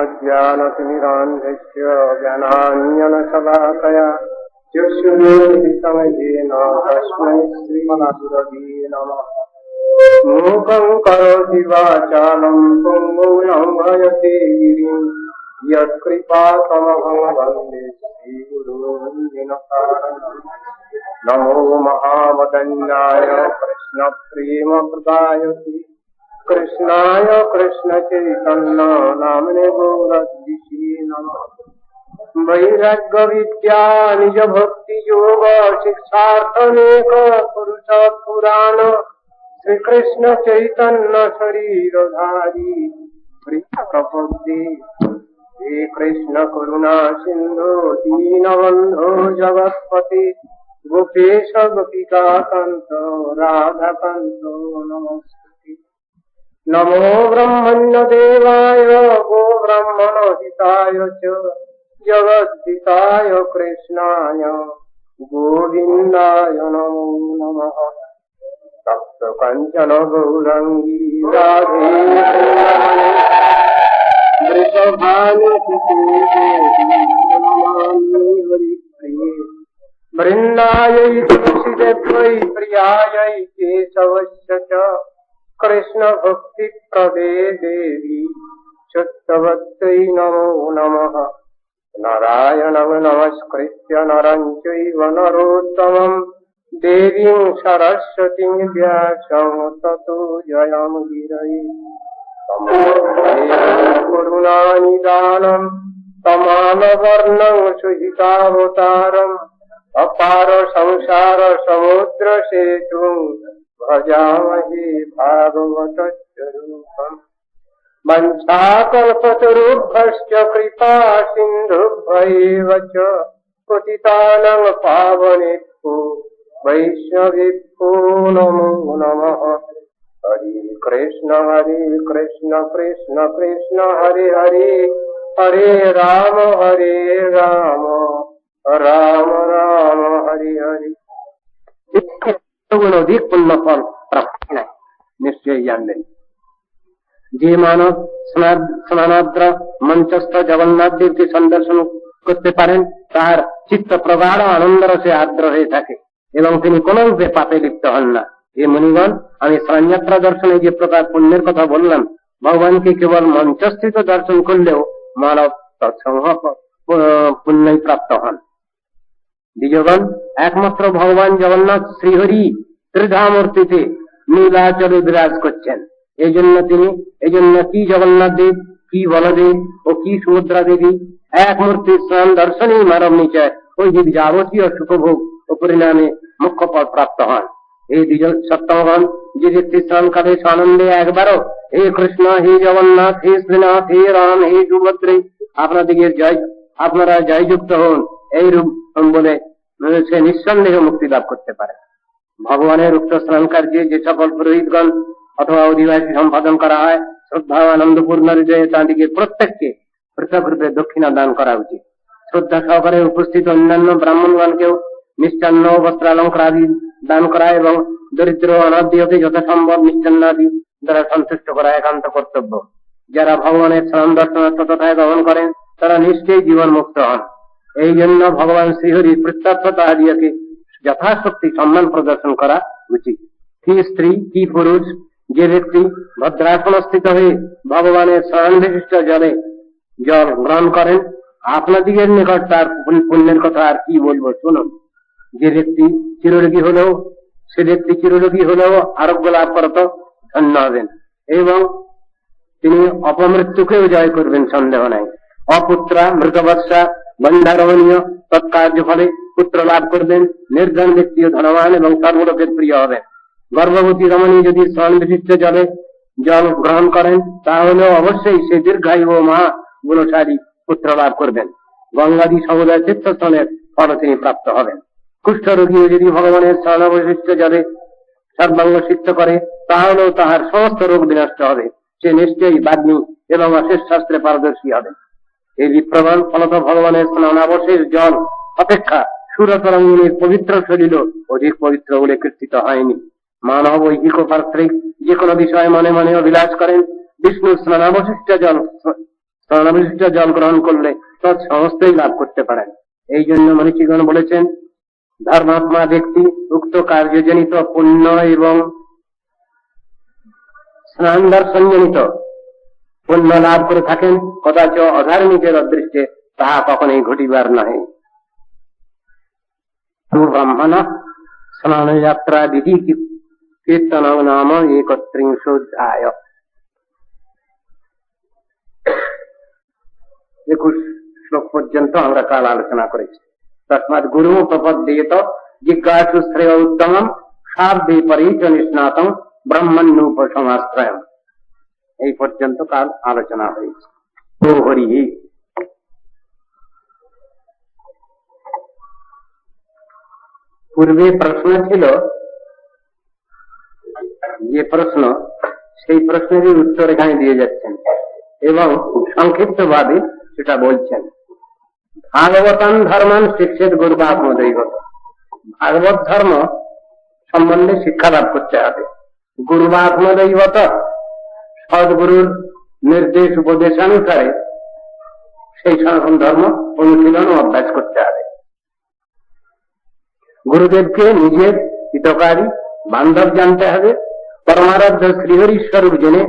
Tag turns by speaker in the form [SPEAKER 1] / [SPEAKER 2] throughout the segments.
[SPEAKER 1] अज्ञानतिमिरान्धस्य ज्ञानाञ्जनशलाकया चक्षुरुन्मिलितं तस्मै श्रीगुरवे नमः। मूकं करोति वाचालं पुंगुं लङ्घयते गिरिं यत्कृपातमहं वन्दे श्रीगुरून् दिनकारणम्। नमो महावदन्याय कृष्णप्रेमप्रदायते कृष्णाय कृष्णचैतन्य नाम्ने गौरद्विषे नमः। वैराग्यविद्या निजभक्तियोग शिक्षार्थमेक पुरुष पुराण श्रीकृष्ण चैतन्य शरीरधारी प्रपद्ये। हे कृष्ण करुणा सिंधु दीनबंधो जगत्पते गोपेश गोपिकाकांत राधाकांत नमस्ते। नमो ब्रह्मण्य देवाय गो ब्रह्मण हिताय च जगद्धिताय कृष्णाय गोविंदाय नमो नमः। तप्त कंचन गौरंगी राधे वृंदायै तुलसीदेव्यै प्रियायै केशवस्य च कृष्ण भक्ति प्रदे देवी शुद्धवत्यै नमो नमः। नारायणं नमस्कृत्य नरं चैव नरोत्तमं देवीं सरस्वतीं व्यासं ततो जयमुदीरये। करुणानिदानं तमालवर्णं सुहितावतारम् अपार संसार समुद्र सेतुं भजामहे भागवतस्वरूपम्। वंशाकल्पतरुभ्यश्च कृपा सिन्धुभ्यैव च पतितानां पावनेभ्यो वैष्णवेभ्यो नमो नमः। हरे कृष्ण कृष्ण कृष्ण हरे हरे हरे राम राम राम हरे हरे। অধিক পুণ্য ফল প্রাপ্তি নাই নিশ্চয়ই জানবেন। যে মানব স্নানাদ্র মঞ্চস্থ জগন্নাথ দেবকে সন্দর্শন করতে পারেন তার চিত্ত প্রগাঢ় আনন্দ রসে আর্দ্র হয়ে থাকে এবং তিনি কোন রূপে পাপে লিপ্ত হন না। হে মুনিগণ, আমি স্নানযাত্রা দর্শনে যে প্রকার পুণ্যের কথা বললাম, ভগবানকে কেবল মঞ্চস্থিত দর্শন করলেও মানব তৎসঙ্গ পুণ্যই প্রাপ্ত হন। দ্বিজগণ, একমাত্র ভগবান জগন্নাথ শ্রীহরি ত্রিধামূর্তিতে নীলাচলে বিরাজ করছেন। এই জন্য কি জগন্নাথ দেব, কি বলদেব ও কি সুভদ্রা দেবী এক মূর্তির স্নান দর্শনেই মানব নিচয় ওই জীব যাবতীয় সুখভোগ ও পরিণামে মুখ্য পদ প্রাপ্ত হন। এই দ্বিজ সত্তমগণ, যে ব্যক্তি স্নানকালে আনন্দে একবারও হে কৃষ্ণ, হে জগন্নাথ, হে শ্রীনাথ, হে রাম, হে সুভদ্রে আপনারা জয়যুক্ত হন এই রূপ বলে সে নিঃসন্দেহ মুক্তি লাভ করতে পারে। ভগবানের উক্ত স্নান কার্যে যে সকল পুরোহিতগণ অথবা অধিবাসী সম্পাদন করা হয়, শ্রদ্ধা ও আনন্দপূর্ণ হৃদয়ে তাঁদিকে প্রত্যেককে পৃথক রূপে দক্ষিণা দান করা উচিত। শ্রদ্ধা সহকারে উপস্থিত অন্যান্য ব্রাহ্মণগণকেও মিষ্টান্ন বস্ত্রালঙ্কার আদি দান করা এবং দরিদ্র অনাদ্যকে যথাসম্ভব মিষ্টান্নাদি দ্বারা সন্তুষ্ট করা একান্ত কর্তব্য। যারা ভগবানের স্নান দর্শনার্থ তথায় গমন করেন তারা নিশ্চয়ই জীবন মুক্ত হন। এই জন্য ভগবান শ্রীহরির প্রত্যর্থ তাহাদিয়াকে যথাশক্তি সম্মান প্রদর্শন করা উচিত। কি স্ত্রী কি পুরুষ, যে ব্যক্তি ভদ্রাসন স্থিত হয়ে ভগবানের স্নান বিশিষ্ট জল গ্রহণ করেন, আপনাদিগের নিকট তার পুণ্যের কথা আর কি বলবো, শুনুন। যে ব্যক্তি চিররোগী হলেও আরোগ্য লাভ করতে ধন্য হবেন এবং তিনি অপমৃত্যুকেও জয় করবেন, সন্দেহ নাই। অপুত্রা মৃতবৎসা বন্ধারমণীয় তৎকার্য ফলে পুত্র লাভ করবেন। নির্ধন ব্যক্তিও ধনবান এবং সর্বলোকের প্রিয় হবেন। গর্ভবতী রমণী যদি স্নান বিশিষ্ট জল গ্রহণ করেন তাহলেও অবশ্যই সে দীর্ঘায়ু ও মহা গুণশালী পুত্র লাভ করবেন। গঙ্গাদি সমুদয় তীর্থস্থানের ফল তিনি প্রাপ্ত হবেন। কুষ্ঠরোগীও যদি ভগবানের স্নানাবশিষ্ট জলে সর্বাঙ্গ সিদ্ধ করে তাহলেও তাহার সমস্ত রোগ বিনষ্ট হবে। সে নিশ্চয়ই বাগ্মী এবং অশেষ শাস্ত্রে পারদর্শী হবে। এই বিপ্রবণ ফলত ভগবানের স্নানাবশেষ জল অপেক্ষা সুরতরঙ্গিনীর পবিত্র শরীর অধিক পবিত্র বলে কীর্তিত হয়নি। মানব ঐহিক পার্থিক যে কোনো বিষয় মনে মনে অভিলাষ করেন, বিষ্ণুর স্নানাবশিষ্ট জল স্নানাবিষ্ট জল গ্রহণ করলে তৎ সমস্তই লাভ করতে পারেন। এই জন্য মনীষীগণ বলেছেন, ধর্মাত্মা ব্যক্তি উক্ত কার্যজনিত পুণ্য এবং স্নান দর্শনজনিত পুণ্য লাভ করে থাকেন, কদাচ অধার্মিকের অদৃষ্টে তাহা কখনোই ঘটিবার নহে। ব্রাহ্মণ স্নানযাত্রা বিধি কীর্তন নাম 31 21 শ্লোক পর্যন্ত আমরা কাল আলোচনা করেছি। তস্মাৎ গুরু প্রপদ্যেত জিজ্ঞাসু শ্রেয় উত্তমম শাব্দে পরিচ নিষ্ণাতম ব্রহ্মণ্যোপসমাশ্রয়ম। এই পর্যন্ত কাল আলোচনা হয়েছে। ও হরি। পূর্বে প্রশ্ন ছিল, যে প্রশ্ন সেই প্রশ্নেরই উত্তর এখানে দিয়ে যাচ্ছেন এবং সংক্ষিপ্তভাবে সেটা বলছেন। ভাগবতান ধর্মান শিক্ষিত গুরুবাত্মদৈবত। ভাগবত ধর্ম সম্বন্ধে শিক্ষা লাভ করতে হবে। গুরুবাত্মদৈবত, সদ্গুরুর নির্দেশ উপদেশানুসারে সেই সনাতন ধর্ম অনুশীলন ও অভ্যাস করতে হবে। গুরুদেবকে নিজের হিতকারী বান্ধব জানতে হবে। পরমারাধ্য শ্রীহরি স্বরূপ জেনে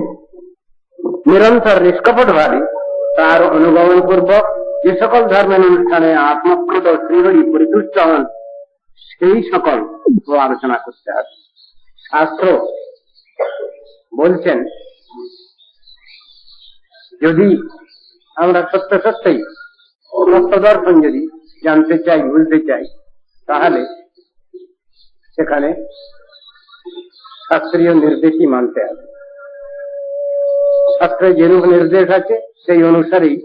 [SPEAKER 1] নিরন্তর নিষ্কপট ভাবে তার অনুগমন পূর্বক যে সকল ধর্মের অনুষ্ঠানে আত্মপ্রদ শ্রীহরি পরিতুষ্ট হন, সেই সকল আলোচনা করতে হবে। শাস্ত্র বলছেন, যদি আমরা সত্যই সত্য দর্শন যদি জানতে চাই, বুঝতে চাই, তাহলে সেখানে শাস্ত্রীয় নির্দেশই মানতে হবে। শাস্ত্রে যেরূপ নির্দেশ আছে সেই অনুসারেই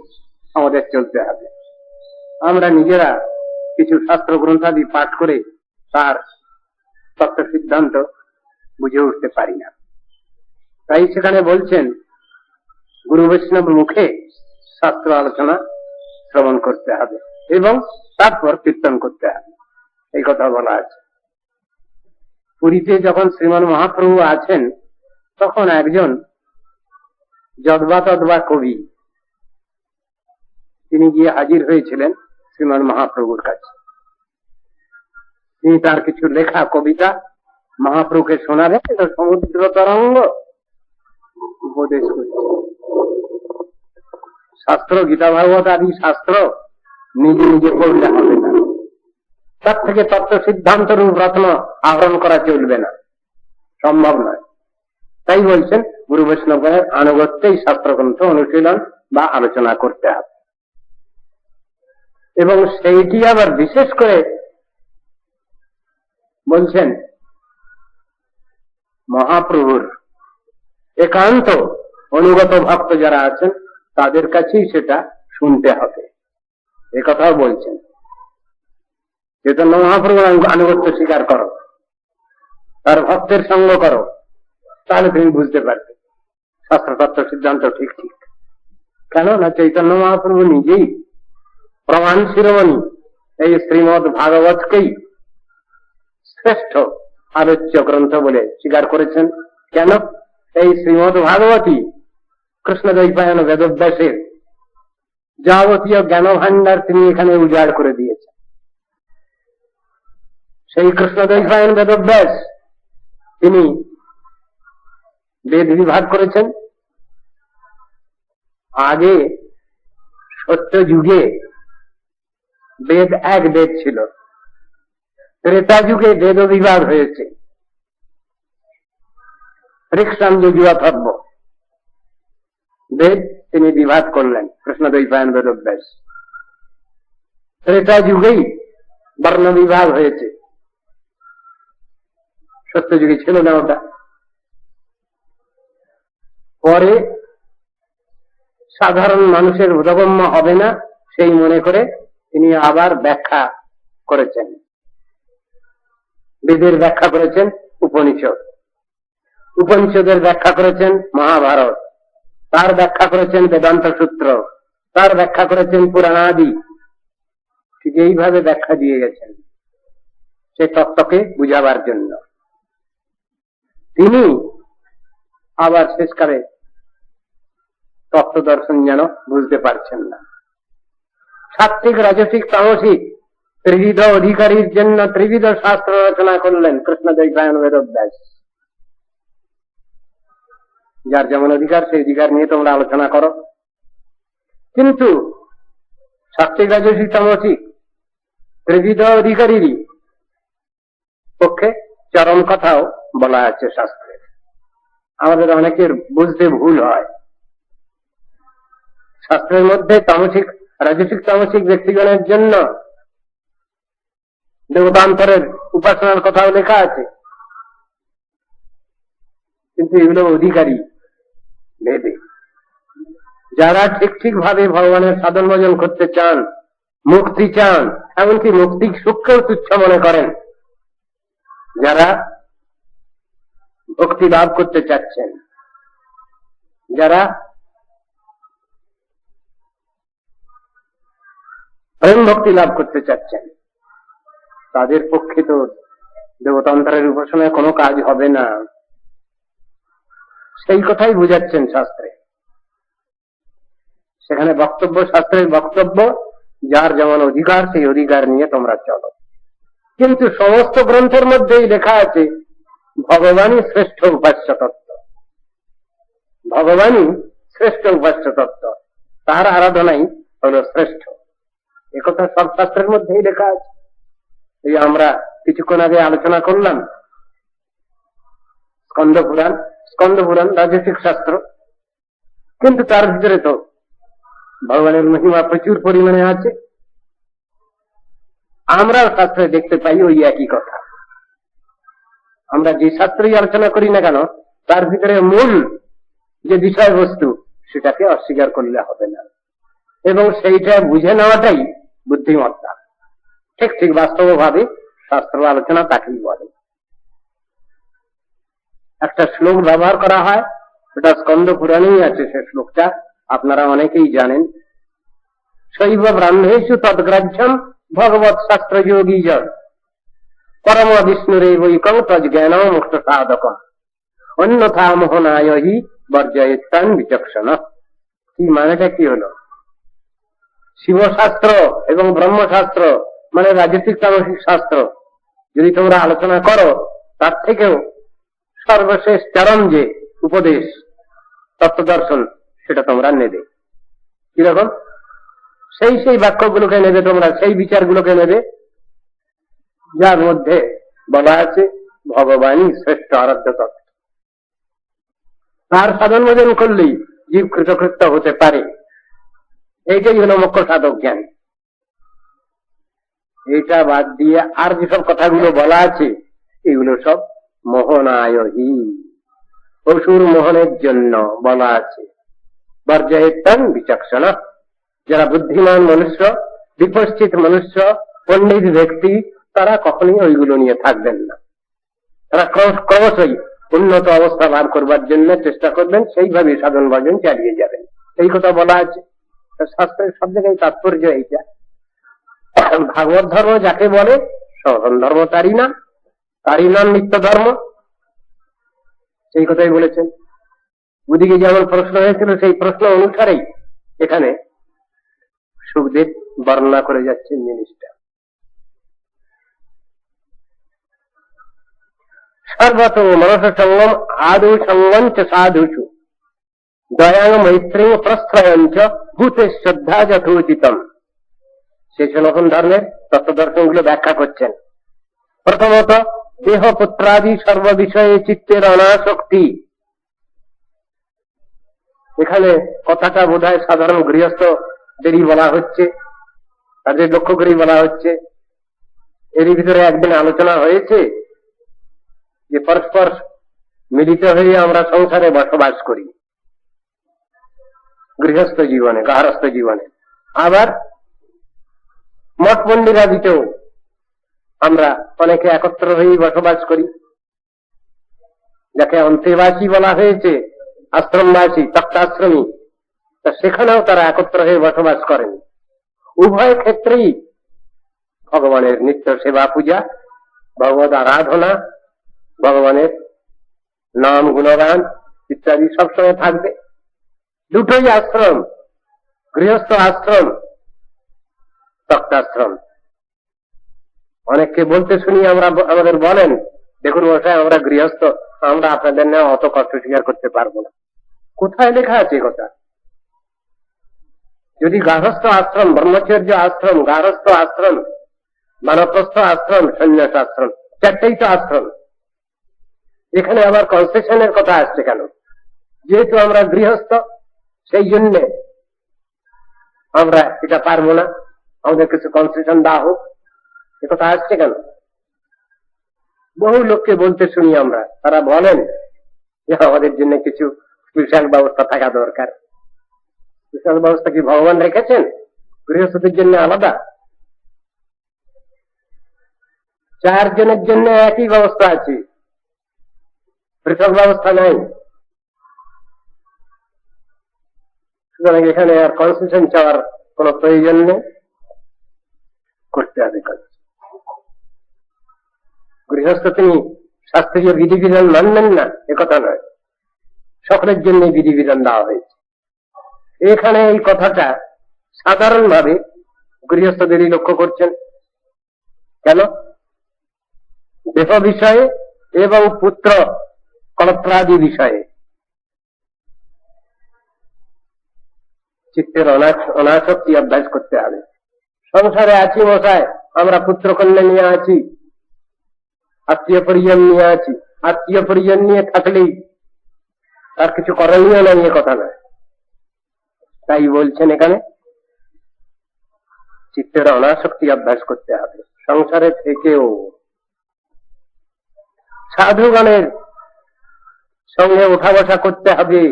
[SPEAKER 1] আমাদের চলতে হবে। আমরা নিজেরা কিছু শাস্ত্র গ্রন্থাদি পাঠ করে তার তত্ত্ব সিদ্ধান্ত বুঝে উঠতে পারি না। তাই সেখানে বলছেন, গুরু বৈষ্ণব মুখে শাস্ত্র আলোচনা শ্রবণ করতে হবে এবং তারপর কীর্তন করতে হবে, এই কথা বলা আছে। পুরীতে যখন শ্রীমান মহাপ্রভু আছেন, তখন একজন যদ্বা তদ্বা কবি তিনি গিয়ে হাজির হয়েছিলেন শ্রীমান মহাপ্রভুর কাছে। তিনি তার কিছু লেখা কবিতা মহাপ্রভুকে শোনালেন। সমুদ্র তরঙ্গ উপদেশ করছে। শাস্ত্র, গীতা ভাগবত আদি শাস্ত্র নিজে নিজে পড়লে হবে না, তার থেকে তত্ত্ব সিদ্ধান্ত রূপ রত্ন আহরণ করা চলবে না, সম্ভব নয়। তাই বলছেন, গুরু বৈষ্ণবের আনুগত্যেই শাস্ত্রগ্রন্থ অনুশীলন বা আলোচনা করতে হবে। এবং সেইটি আবার বিশেষ করে বলছেন, মহাপ্রভুর একান্ত অনুগত ভক্ত যারা আছেন তাদের কাছেই সেটা শুনতে হবে, এ কথাও বলছেন। চৈতন্য মহাপ্রভুর আনুগত্য স্বীকার করো, তার ভক্তের সঙ্গ করো, তাহলে তুমি বুঝতে পারবে শাস্ত্র তত্ত্ব সিদ্ধান্ত ঠিক ঠিক। কেননা চৈতন্য মহাপ্রভু নিজেই প্রমাণ শিরোমণি এই শ্রীমদ ভাগবতকেই শ্রেষ্ঠ আলোচ্য গ্রন্থ বলে স্বীকার করেছেন। কেন? এই শ্রীমদ ভাগবতী কৃষ্ণদ্বৈপায়ন বেদব্যাসের যাবতীয় জ্ঞান ভাণ্ডার তিনি এখানে উজাড় করে দিয়েছেন। সেই কৃষ্ণদ্বৈপায়ন বেদব্যাস তিনি বেদ বিভাগ করেছেন। আগে সত্য যুগে বেদ এক বেদ ছিল, ত্রেতা যুগে বেদ বিভাগ হয়েছে। ঋক্সাম যুগী অথর্ব বেদ তিনি বিভাগ করলেন কৃষ্ণদ্বৈপায়ন বেদব্যাস। ত্রেতা যুগেই বর্ণ বিভাগ হয়েছে, সত্য যুগে ছিল না ওটা। পরে সাধারণ মানুষের বোধগম্য হবে না সেই মনে করে তিনি আবার ব্যাখ্যা করেছেন, বেদের ব্যাখ্যা করেছেন উপনিষদ, উপনিষদের ব্যাখ্যা করেছেন মহাভারত, তার ব্যাখ্যা করেছেন বেদান্ত সূত্র, তার ব্যাখ্যা করেছেন পুরাণাদি। ঠিক এইভাবে ব্যাখ্যা দিয়ে গেছেন সেই তত্ত্বকে বুঝাবার জন্য। তিনি আবার শেষকালে তত্ত্ব দর্শন যেন বুঝতে পারছেন না। সাত্বিক, রাজসিক, তামসিক ত্রিবিধ অধিকারীর জন্য ত্রিবিধ শাস্ত্র রচনা করলেন কৃষ্ণদ্বৈপায়ন বেদব্যাস। যার যেমন অধিকার সেই অধিকার নিয়ে তোমরা আলোচনা করো। কিন্তু সাত্বিক, রাজসিক, তামসিক ত্রিবিধ অধিকারীরই পক্ষে চরম কথাও বলা আছে শাস্ত্রে। আমাদের অনেকের বুঝতে ভুল হয়। শাস্ত্রের মধ্যে তামসিক, রাজসিক, তামসিক ব্যক্তিগণের জন্য দেবতান্তরের উপাসনার কথাও লেখা আছে, কিন্তু এগুলো অধিকারী ভেবে যারা ঠিক ঠিক ভাবে ভগবানের সাধন ভজন করতে চান, মুক্তি চান, এমনকি মুক্তি সুখকেও তুচ্ছ মনে করেন, যারা ভক্তি লাভ করতে চাচ্ছেন, যারা প্রেম ভক্তি লাভ করতে চাচ্ছেন, তাদের পক্ষে তো দেবতান্তরের উপাসনায় কোনো কাজ হবে না। সেই কথাই বুঝাচ্ছেন শাস্ত্রে। সেখানে বক্তব্য, শাস্ত্রের বক্তব্য, যার যেমন অধিকার সেই অধিকার নিয়ে তোমরা চলো। কিন্তু সমস্ত গ্রন্থের মধ্যেই লেখা আছে ভগবানই শ্রেষ্ঠ উপাস্য তত্ত্ব, ভগবানই শ্রেষ্ঠ উপাস্য তত্ত্ব, তার আরাধনাই হল শ্রেষ্ঠ। একথা সব শাস্ত্রের মধ্যেই লেখা আছে। এই আমরা কিছুক্ষণ আগে আলোচনা করলাম স্কন্দ পুরাণ। স্কন্দ পুরাণ রাজসিক শাস্ত্র, কিন্তু তার ভিতরে তো ভগবানের মহিমা প্রচুর পরিমাণে আছে। আমরা শাস্ত্রে দেখতে পাই ওই একই কথা। আমরা যে শাস্ত্রেই আলোচনা করি না কেন, তার ভিতরে মূল যে বিষয়বস্তু সেটাকে অস্বীকার করলে হবে না, এবং সেইটা বুঝে নেওয়াটাই বুদ্ধিমত্তা। ঠিক ঠিক বাস্তবভাবে শাস্ত্র আলোচনা তাকেই বলে। একটা শ্লোক ব্যবহার করা হয়, সেটা স্কন্দ পুরাণেই আছে। সে শ্লোকটা আপনারা অনেকেই জানেন। শৈব ব্রাহ্মেষু তদ্গ্রাহ্যম ভগবৎ শাস্ত্র যোগী জন পরম বিষ্ণুরেবৈকং তজ্জ্ঞান মুক্ত সাধকম অন্যথা মোহনায় হি বর্জয়িত্তান বিচক্ষণ। কি মানেটা কি হলো? শিবশাস্ত্র এবং ব্রহ্মশাস্ত্র মানে রাজসিক তামসিক শাস্ত্র যদি তোমরা আলোচনা করো, তার থেকেও সর্বশেষ চরম যে উপদেশ তত্ত্ব দর্শন, সেটা তোমরা নেবে। কিরকম? সেই বাক্যগুলোকে নেবে তোমরা, সেই বিচারগুলোকে নেবে যার মধ্যে বলা আছে ভগবানই শ্রেষ্ঠ আরাধ্য তত্ত্ব। তার সাধন ভজন করলেই জীব কৃতকৃত্য হতে পারে। এইটাই হলো মুখ্য সাধক জ্ঞান। এইটা বাদ দিয়ে আর যেসব কথাগুলো বলা আছে, এগুলো সব মোহনায়হি, অসুর মোহনের জন্য বলা আছে। বর্জয়িত্তান বিচক্ষণ, যারা বুদ্ধিমান মনুষ্য, বিপশ্চিত মনুষ্য, পণ্ডিত ব্যক্তি, তারা কখনই ওইগুলো নিয়ে থাকবেন না। তারা ক্রমশই উন্নত অবস্থা লাভ করবার জন্য চেষ্টা করবেন, সেইভাবে সাধন ভজন চালিয়ে যাবেন। এই কথা বলা আছে শাস্ত্রের। সব জায়গায় তাৎপর্য এইটা। ভাগবত ধর্ম যাকে বলে সনাতন ধর্ম তারই না, তারই নাম নিত্য ধর্ম। সেই কথাই বলেছেন। ওদিকে যেমন প্রশ্ন হয়েছিল, সেই প্রশ্ন অনুসারেই এখানে সুখদেব বর্ণনা করে যাচ্ছেন জিনিসটা। সর্বত মনস সঙ্গম আদৌ সঙ্গম চ সাধুষু দয়াং মৈত্রী প্রশ্রয়ঞ্চ ভূতে শ্রদ্ধা যথোচিতম। সে সনাতন ধর্মের তত্ত্বদর্শন গুলো ব্যাখ্যা করছেন। প্রথমত, দেহ পুত্রাদি সর্ববিষয়ে চিত্তের অনাসক্তি। এখানে কথাটা বোধহয় সাধারণ গৃহস্থদেরই বলা হচ্ছে, তাদের লক্ষ্য করেই বলা হচ্ছে। এরই ভিতরে একদিন আলোচনা হয়েছে যে পরস্পর মিলিত হয়ে আমরা সংসারে বসবাস করি, গৃহস্থ জীবনে, গার্হস্থ জীবনে। আবার মঠ মন্দিরাদিতেও আমরা অনেকে একত্র হয়ে বসবাস করি, যাকে অন্তেবাসী বলা হয়েছে, আশ্রমবাসী, তক্তাশ্রমী। তা সেখানেও তারা একত্র হয়ে বসবাস করেন। উভয় ক্ষেত্রেই ভগবানের নিত্য সেবা পূজা, ভগবত আরাধনা, ভগবানের নাম গুণগান ইত্যাদি সবসময় থাকবে। দুটোই আশ্রম, গৃহস্থ আশ্রম, তক্তাশ্রম। অনেককে বলতে শুনি, আমাদের বলেন, দেখুন মশাই, আমরা গৃহস্থ, আমরা আপনাদের না অত কষ্ট স্বীকার করতে পারবো না। কোথায় লেখা আছে কথা? যদি গার্হস্থ আশ্রম, ব্রহ্মচর্য আশ্রম, গার্হস্থ আশ্রম, বানপ্রস্থ আশ্রম, সন্ন্যাস আশ্রম, চারটেই তো আশ্রম। এখানে আবার কনসেশনের কথা আসছে কেন? যেহেতু আমরা গৃহস্থ, সেই জন্য আমরা এটা পারবো না, আমাদের কিছু কনসেশন দেওয়া হোক, এ কথা আসছে কেন? বহু লোককে বলতে শুনি আমরা, তারা বলেন যে আমাদের জন্য কিছু স্পেশাল ব্যবস্থা থাকা দরকার। স্পেশাল ব্যবস্থা কি ভগবান রেখেছেন গৃহস্থদের জন্য আলাদা? 4 জনের জন্য একই ব্যবস্থা আছে, পৃথক ব্যবস্থা নাই। সুতরাং এখানে আর কনসেশন চাওয়ার কোন প্রয়োজন নেই, করতে হবে কাজ। গৃহস্থ তিনি শাস্ত্রীয় বিধিবিধান মানবেন না একথা নয়, সকলের জন্য বিধিবিধান দেওয়া হয়েছে। এখানে এই কথাটা সাধারণভাবে গৃহস্থদেরই লক্ষ্য করছেন। কেন? দেহ বিষয়ে এবং পুত্র কলত্রাদি বিষয়ে চিত্তের অনাসক্তি অভ্যাস করতে হবে। সংসারে আছি মশাই, আমরা পুত্র কন্যা নিয়ে আছি, আত্মীয় পরিজন নিয়ে আছি, আত্মীয় পরিজন নিয়ে থাকলেই তার কিছু করণীয় নাই, এ কথা নয়। তাই বলছেন এখানে চিত্তের অনাসক্তি অভ্যাস করতে হবে। সংসারে থেকেও সাধুগণের সঙ্গে ওঠা বসা করতে হবে,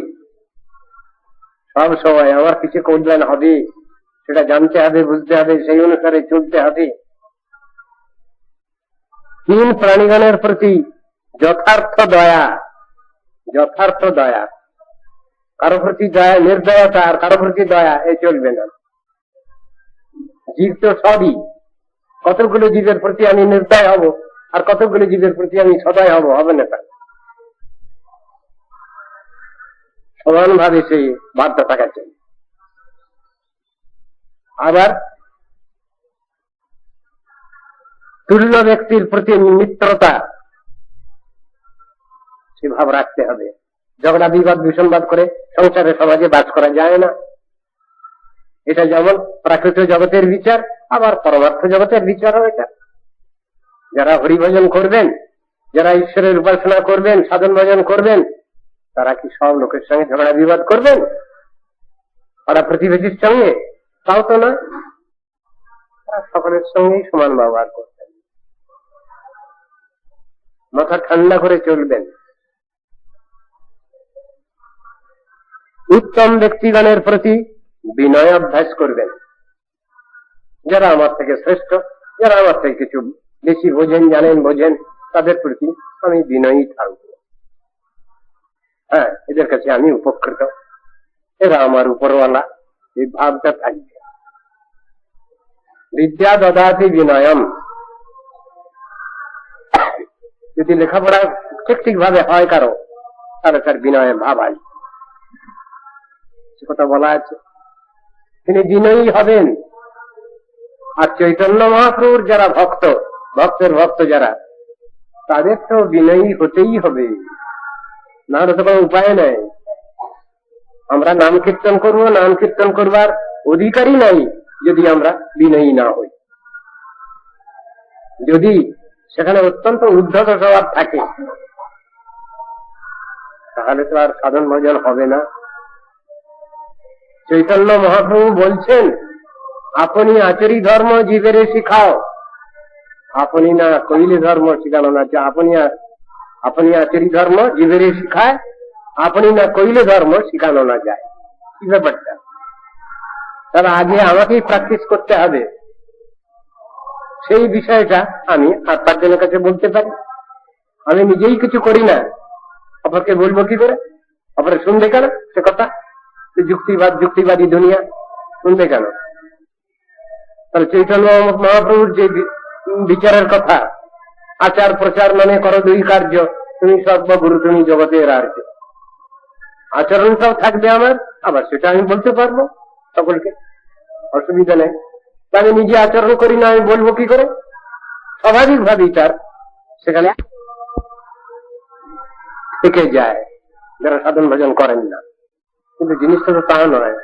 [SPEAKER 1] সব সময় আমার কিছু কল্যাণ হবে সেটা জানতে হবে, বুঝতে হবে, সেই অনুসারে চলতে হবে। 3 প্রাণীগণের প্রতি যথার্থ দয়া, যথার্থ দয়া, কারো প্রতি দয়া, নির্দয়তা আর কারো প্রতি দয়া এ চলবে না। জীব তো সবই, কতগুলো জীবের প্রতি আমি নির্দয় হব আর কতগুলো জীবের প্রতি আমি সদয় হব, হবে না। তা সমানভাবে সেই বাধ্য থাকা চাই। আবার তুল্য ব্যক্তির প্রতি মিত্রতা সে ভাব রাখতে হবে। ঝগড়া বিবাদ বিষমবাদ করে সংসারে সমাজে বাস করা যায় না। এটা যেমন প্রাকৃত জগতের বিচার, আবার পরমার্থ জগতের বিচারও এটা। যারা হরিভজন করবেন, যারা ঈশ্বরের উপাসনা করবেন, সাধন ভজন করবেন, তারা কি সব লোকের সঙ্গে ঝগড়া বিবাদ করবেন? ওরা প্রতিবেশীর সঙ্গে? তাও তো না, তারা সকলের সঙ্গেই সমান ব্যবহার করবেন, মাথা ঠান্ডা করে চলবেন। উত্তম ব্যক্তিগণের প্রতি বিনয় অভ্যাস করবেন। যারা আমার থেকে শ্রেষ্ঠ, যারা আমার থেকে কিছু বেশি বোঝেন, জানেন, বোঝেন, তাদের প্রতি আমি বিনয়ী থাকব। হ্যাঁ, এদের কাছে আমি উপকৃত, এরা আমার উপরওয়ালা, এই ভাবটা থাকবে। বিদ্যা দদাতি বিনয়ম, যদি লেখাপড়া ঠিক ভাবে হয় কারো, তাহলে তার বিনয়ের ভাব আসবে, সে কথা বলা আছে। তিনি বিনয়ী হবেন। আর চৈতন্য মহাপ্রভুর যারা ভক্ত, ভক্তের ভক্ত যারা, তাদের তো বিনয়ী হতেই হবে, না হলে তো কোনো উপায় নেই। আমরা নাম কীর্তন করবো, নাম কীর্তন করবার অধিকারই নাই যদি আমরা বিনয়ী না হই। যদি সেখানে অত্যন্ত উদ্ধত স্বভাব থাকে, তাহলে তো আর সাধন ভজন হবে না। চৈতন্য মহাপ্রভু বলছেন, আপনি আচরি ধর্ম জীবেরে শিখাও, আপনি না কইলে ধর্ম শিখানো না। আপনি আচরি ধর্ম জীবেরে শিখায়, আপনি না কইলে ধর্ম শিখানো না যায়। কি ব্যাপারটা? তার আগে আমাকেই প্র্যাকটিস করতে হবে। সেই বিষয়টা আমি আর 5 জনের কাছে বলতে পারি। আমি নিজেই কিছু করি না, অপরকে বলবো কি করে? অপরে শুনবে কেন সে কথা? যুক্তিবাদী দুনিয়া শুনবে কেন? তাহলে চৈতন্য মহাপ্রভুর যে বিচারের কথা, আচার প্রচার মানে করো 2 কার্য, তুমি সর্বগুরু, তুমি জগতের আর্য। আচরণটাও থাকবে আমার, আবার সেটা আমি বলতে পারবো সকলকে, অসুবিধা নেই। আমি নিজে আচরণ করি না, আমি বলবো কি করে? স্বাভাবিক ভাবেই তার সেখানে থেকে যায় যারা সাধন ভজন করেন না। কিন্তু জিনিসটা তো তা নয়।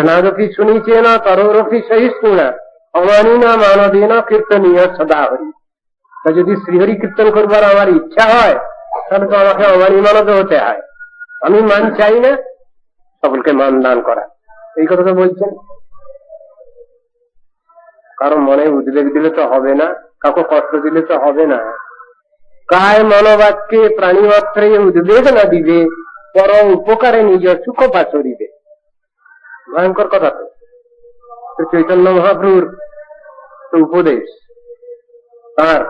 [SPEAKER 1] নাদপি শুনিছে না তরোরপি সহিষ্ণু না অমানি না মানদী না কীর্তনীয় সদা হরি। তা যদি শ্রীহরি কীর্তন করবার আমার ইচ্ছা হয় তাহলে তো আমাকে অমানি মানদ হতে হয়। আমি মান চাই না, সকলকে মান দান করা, এই কথা তো বলছেন। কারো মনে উদ্বেগ দিলে তো হবে না, কাউকে কষ্ট দিলে তো হবে না। কায় মনোবাক্যে প্রাণী মাত্রে উদ্বেগ না দিবে, পর উপকারে নিজ সুখ পাচরিবে। ভয়ঙ্কর কথা তো। চৈতন্য মহাপ্রভুর উপদেশ তার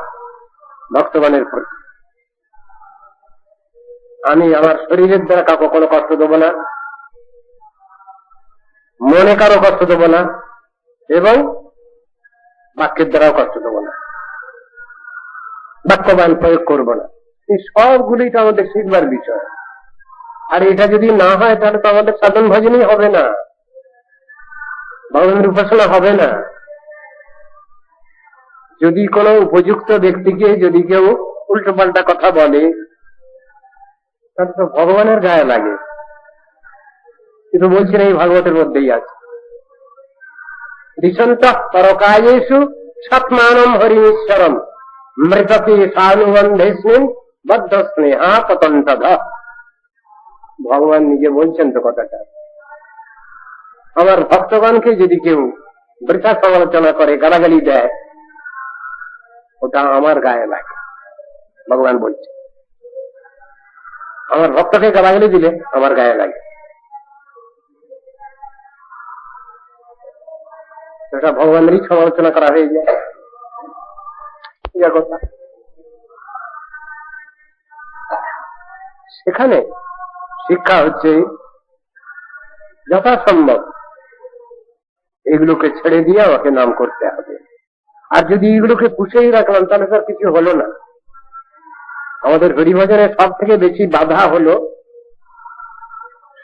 [SPEAKER 1] ভক্তগণের প্রতি, আমি আমার শরীরের দ্বারা কাউকে কোনো কষ্ট দেবো না, মনে কারো কষ্ট দেবো না, এবং বাক্যের দ্বারাও কষ্ট দেবো না, বাক্যবান প্রয়োগ করবো না। এই সবগুলোই তো আমাদের শিখবার বিষয়। আর এটা যদি না হয় তাহলে তো আমাদের সাধন ভজনই হবে না, ভগবানের উপাসনা হবে না। যদি কোনো উপযুক্ত ব্যক্তিকে যদি কেউ উল্টো পাল্টা কথা বলে তাহলে তো ভগবানের গায়ে লাগে। কিন্তু বলছেন এই ভাগবতের মধ্যেই আছে, দিশন্ত পরকায়েষু সৎমানম হরিমেশ্বরম মৃতপি সানুবন্ধেস্মিন বদ্ধ স্নেহা পতন্তধ। ভগবান নিজে বলছেন তো কথাটা। আমার ভক্তগণকে যদি কেউ বৃথা সমালোচনা করে, গালাগালি দেয়, ওটা আমার গায়ে লাগে। ভগবান বলছে আমার ভক্তকে গালাগালি দিলে আমার গায়ে লাগে। সেটা ভগবানেরই সমালোচনা করা হয়ে যায়। কথা সেখানে শিক্ষা হচ্ছে যথাসম্ভব এগুলোকে ছেড়ে দিয়ে আমাকে নাম করতে হবে। আর যদি এগুলোকে পুষেই রাখলাম তাহলে তার কিছু হলো না। আমাদের হরিভজনের সব থেকে বেশি বাধা হলো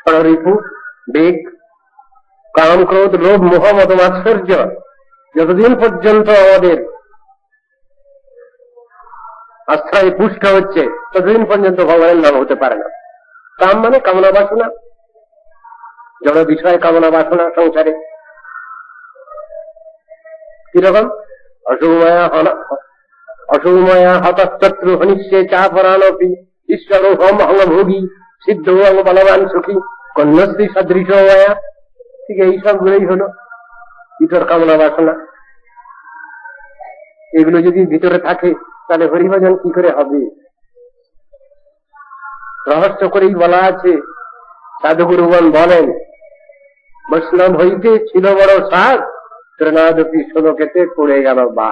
[SPEAKER 1] ষড়রিপু, বেগ, কাম, ক্রোধ, লোভ, মোহ, মদ, মাৎসর্য। যতদিন পর্যন্ত আমাদের আশ্রয় পুষ্ট হচ্ছে ততদিন পর্যন্ত ভগবানের নাম হতে পারে না। কাম মানে কামনা বাসনা, জড় বিষয় কামনা বাসনা সংসারে। কিরকম? অসুময়া হতস্তত্রু হনিষ্যে চা পরাণপি ঈশ্বর হোম অঙ্গভোগী সিদ্ধ অঙ্গ বলবান সুখী কন্যশ্রী সদৃশ মায়া। ঠিক এই সবগুলোই হলো ভিতর কামনা বাসনা। এগুলো যদি ভিতরে থাকে তাহলে হরিভজন কি করে হবে? রহস্য করেই বলা আছে, সাধুগুরুগণ বলেন বৈষ্ণব হইতে ছিল বড় সাধ, ত্রনাদপি শোলকেতে পড়ে গেল বা।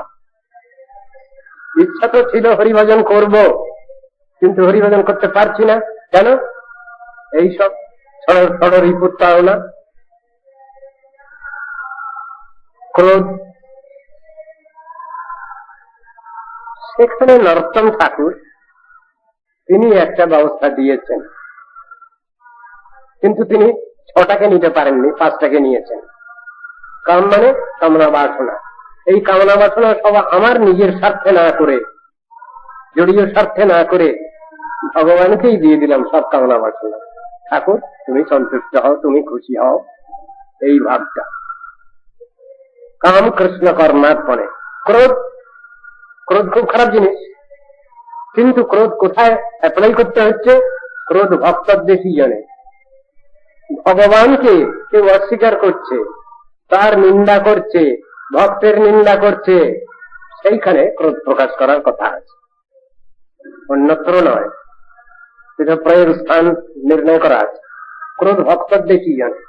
[SPEAKER 1] ইচ্ছা তো ছিল হরিভজন করব, কিন্তু হরিভজন করতে পারছি না। কেন? এইসব ষড়রিপুর তাড়না, ক্রোধ। সেখানে নরোত্তম ঠাকুর তিনি একটা ব্যবস্থা দিয়েছেন, কিন্তু তিনি 6টাকে নিতে পারেননি, 5টাকে নিয়েছেন। কাম মানে কামনা বাসনা। এই কামনা বাসনা সব আমার নিজের স্বার্থে না করে, জড়ীয় স্বার্থে না করে ভগবানকেই দিয়ে দিলাম সব কামনা বাসনা। ঠাকুর তুমি সন্তুষ্ট হও, তুমি খুশি হও, এই ভাবটা। কাম কৃষ্ণ কর্মার্পণে। ক্রোধ, ক্রোধ খুব খারাপ জিনিস, কিন্তু ক্রোধ কোথায় অ্যাপ্লাই করতে হচ্ছে? ক্রোধ ভক্তদ্বেষী জনে। ভগবানকে কেউ অস্বীকার করছে, তার নিন্দা করছে, ভক্তের নিন্দা করছে, সেইখানে ক্রোধ প্রকাশ করার কথা আছে, অন্যত্র নয়। সেটা প্রয়োগ স্থান নির্ণয় করা আছে। ক্রোধ ভক্তদ্বেষী জনে।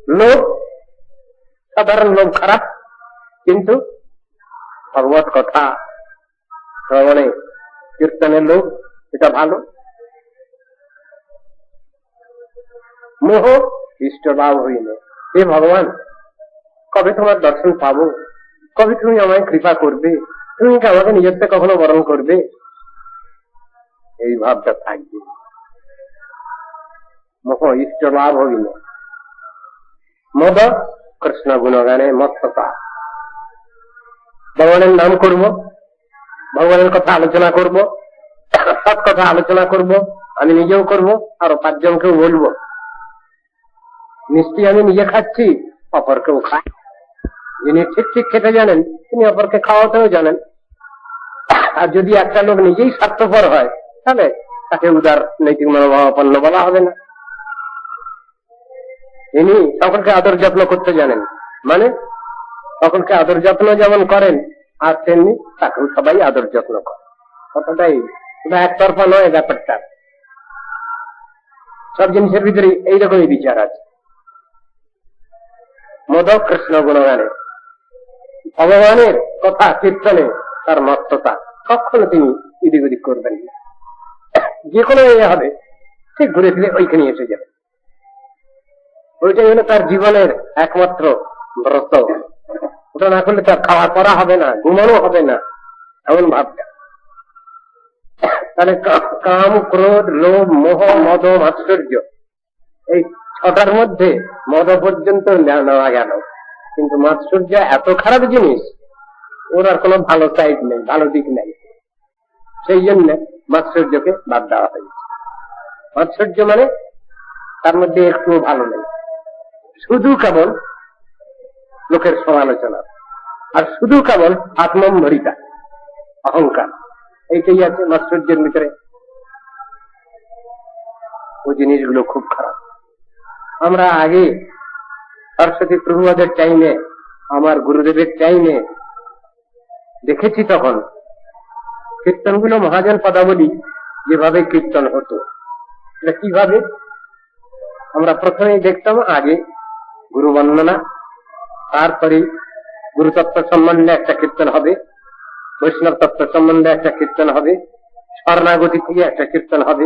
[SPEAKER 1] লোভ, সাধারণ লোভ খারাপ, কিন্তু ভগবত কথা শ্রবণে কীর্তনের লোভ এটা ভালো। মোহ, ইষ্টভাব হইল, হে ভগবান কবে তোমার দর্শন পাবো, কবে তুমি আমায় কৃপা করবে, তুমি কি আমাকে নিজের থেকে কখনো বরণ করবে, এই ভাবটা থাকবে। মোহ ইষ্ট লাভ হইল। মদ কৃষ্ণ গুণগানে মত্ততা। ভগবানের নাম করব, ভগবানের কথা আলোচনা করব, সৎ কথা আলোচনা করব, আমি নিজেও করব, আরো 5 জনকেও বলবো। মিষ্টি আমি নিজে খাচ্ছি, অপরকেও খাই। যিনি ঠিক ঠিক খেতে জানেন তিনি অপরকে খাওয়াতেও জানেন। আর যদি একটা লোক নিজেই স্বার্থপর হয় তাহলে তাকে উদার নৈতিক মনোভাবাপন্ন বলা হবে না। ইনি সকলকে আদর যত্ন করতে জানেন, মানে সকলকে আদর যত্ন যেমন করেন আর তেমনি তাকেও সবাই আদর যত্ন করে। কথাটাই এটা একতরফা নয় ব্যাপারটা। সব জিনিসের ভিতরে এইরকমই বিচার আছে। মদ কৃষ্ণ গুণগানে, ভগবানের কথা কীর্তনে তার মত্ততা, কখনো তিনি এদিক ওদিক করবেন না। যে কোনো ইয়ে হবে ঠিক ঘুরে ফিরে ওইখানে এসে যাবে। ওইটাই হলো তার জীবনের একমাত্র ব্রত। ওটা না করলে তার খাওয়া করা হবে না, ঘুমানো হবে না, এমন ভাবটা। তাহলে কাম, ক্রোধ, লোভ, মোহ, মদ, মাৎসর্য, এই 6টার মধ্যে মদ পর্যন্ত নেওয়া গেল। কিন্তু মাৎসর্য এত খারাপ জিনিস, ওর আর কোনো ভালো সাইড নেই, ভালো দিক নেই। সেই জন্য মাৎসর্যকে বাদ দেওয়া হয়েছে। মাৎসর্য মানে তার মধ্যে একটুও ভালো নেই, শুধু কেবল লোকের সমালোচনা, আর শুধু কেবল আত্মম্ভরিতা, অহংকার, এইটাই আছে মাৎসর্যের ভিতরে। ওই জিনিসগুলো খুব খারাপ। আমরা আগে সরস্বতী প্রভুদের টাইমে, আমার গুরুদেবের টাইমে দেখেছি, তখন কীর্তনগুলো মহাজন পদাবলী যেভাবে কীর্তন হতো, এটা কিভাবে আমরা প্রথমেই দেখতাম। আগে গুরু বন্দনা, তারপরে গুরুতত্ত্ব সম্বন্ধে একটা কীর্তন হবে, বৈষ্ণব তত্ত্ব সম্বন্ধে একটা কীর্তন হবে, শরণাগতি থেকে একটা কীর্তন হবে,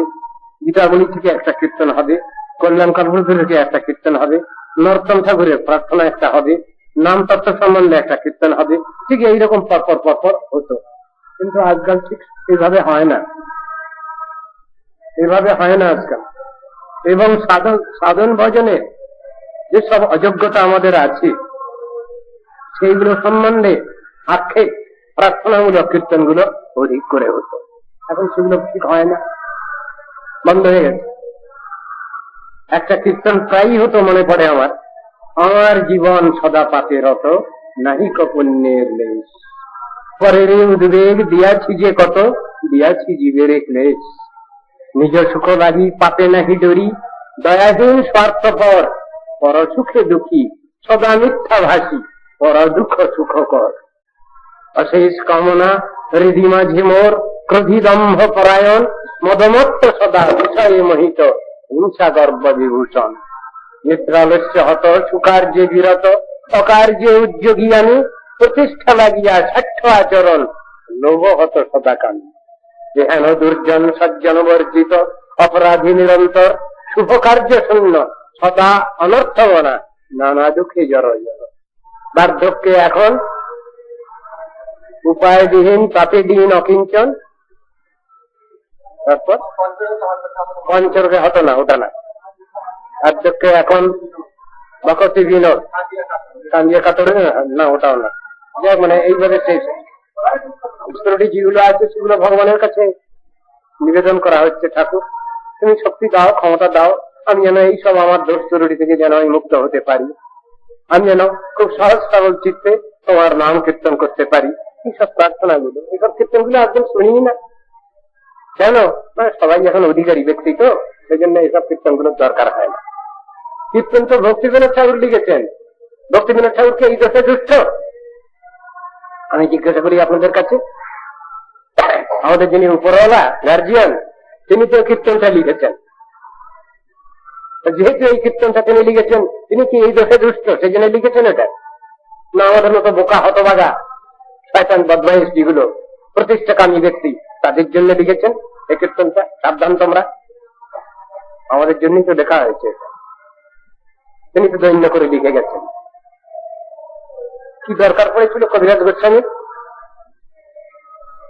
[SPEAKER 1] গীতাবলী থেকে একটা কীর্তন হবে, কল্যাণ কল্পনা থেকে একটা কীর্তন হবে, নরোত্তম ঠাকুরের প্রার্থনা একটা হবে, নাম তত্ত্ব সম্বন্ধে একটা কীর্তন হবে। ঠিক এইরকম পরপর পরপর হতো। কিন্তু আজকাল ঠিক এইভাবে হয় না, এভাবে হয় না আজকাল। এবং সাধন ভজনে যেসব অযোগ্যতা আমাদের আছে সেইগুলো সম্বন্ধে আক্ষেপ প্রার্থনামূলক কীর্তনগুলো অধিক করে হতো। এখন সেগুলো ঠিক হয় না, বন্ধ হয়ে গেছে। একটা কীর্তন প্রায়ই হতো, মনে পড়ে আমার, আমার জীবন সদা পাপে রত, নাহি পুণ্যের লেশ, পরের উদ্বেগ দিয়াছি যে কত, দিয়াছি জীবের ক্লেশ, নিজ সুখ লাগি পাপে নাহি ডরি, দয়াহীন স্বার্থপর, পর সুখে দুঃখী, সদা মিথ্যা ভাষী, পর দুঃখ সুখকর, অশেষ কামনা হৃদি মাঝে মোর, ক্রোধী দম্ভ পরায়ণ, মদমত্ত সদা বিষয়ে মোহিত, হিংসা গর্ব বিভূষণ, নিদ্রালস্য হত সুকার্যে বিরত, অকার্যে উদ্যোগী আমি, প্রতিষ্ঠা লাগিয়া স্বার্থ আচরণ, লোভ হত সদাকান, যেহেন দুর্জন সজ্জন বর্জিত, অপরাধী নিরন্তর, শুভ কার্য শূন্য, সদা অনর্থ মনা, নানা দুঃখে জড়। বার্ধক্যে এখন উপায়বিহীন, পাপে দিন অকিঞ্চন। তারপর পঞ্চরকে হতো না, ওটা না। বার্ধক্যে এখন বকতি বিনোদ, কান্দিয়া কাতরে না, ওটাও না। যাক, মানে এইভাবে শেষ স্তরটি যেগুলো আছে সেগুলো ভগবানের কাছে নিবেদন করা হচ্ছে। ঠাকুর, তুমি শক্তি দাও, ক্ষমতা দাও, আমি যেন এইসব আমার দোষ ত্রুটি থেকে যেন আমি মুক্ত হতে পারি, আমি যেন খুব সহজ সরল চিত্তে তোমার নাম কীর্তন করতে পারি। এইসব প্রার্থনাগুলো, এইসব কীর্তনগুলো একদম শুনিনি না। কেন? মানে সবাই এখন অধিকারী ব্যক্তি, তো সেই জন্য এইসব কীর্তনগুলোর দরকার হয় না। কীর্তন তো ভক্তিবিনোদ ঠাকুর লিখেছেন। ভক্তিবিনোদ ঠাকুরকে এই দোষে দুষ্ট? আমি জিজ্ঞাসা করি আপনাদের কাছে, আমাদের যিনি উপরওয়ালা গার্জিয়ান, তিনি তো কীর্তনটা লিখেছেন। যেহেতু এই কীর্তনটা তিনি লিখেছেন, তিনি কি এই দোষে দুষ্ট সেই জন্য লিখেছেন এটা? না আমাদের মতো বোকা হতভাগা শয়তান বদমাইশ যেগুলো প্রতিষ্ঠাকামী ব্যক্তি, তাদের জন্য লিখেছেন এই কীর্তনটা? সাবধান তোমরা, আমাদের জন্যই তো লেখা হয়েছে। তিনি তো দৈন্য করে লিখে গেছেন। কি দরকার পড়েছিল কবিরাজ গোস্বামীর?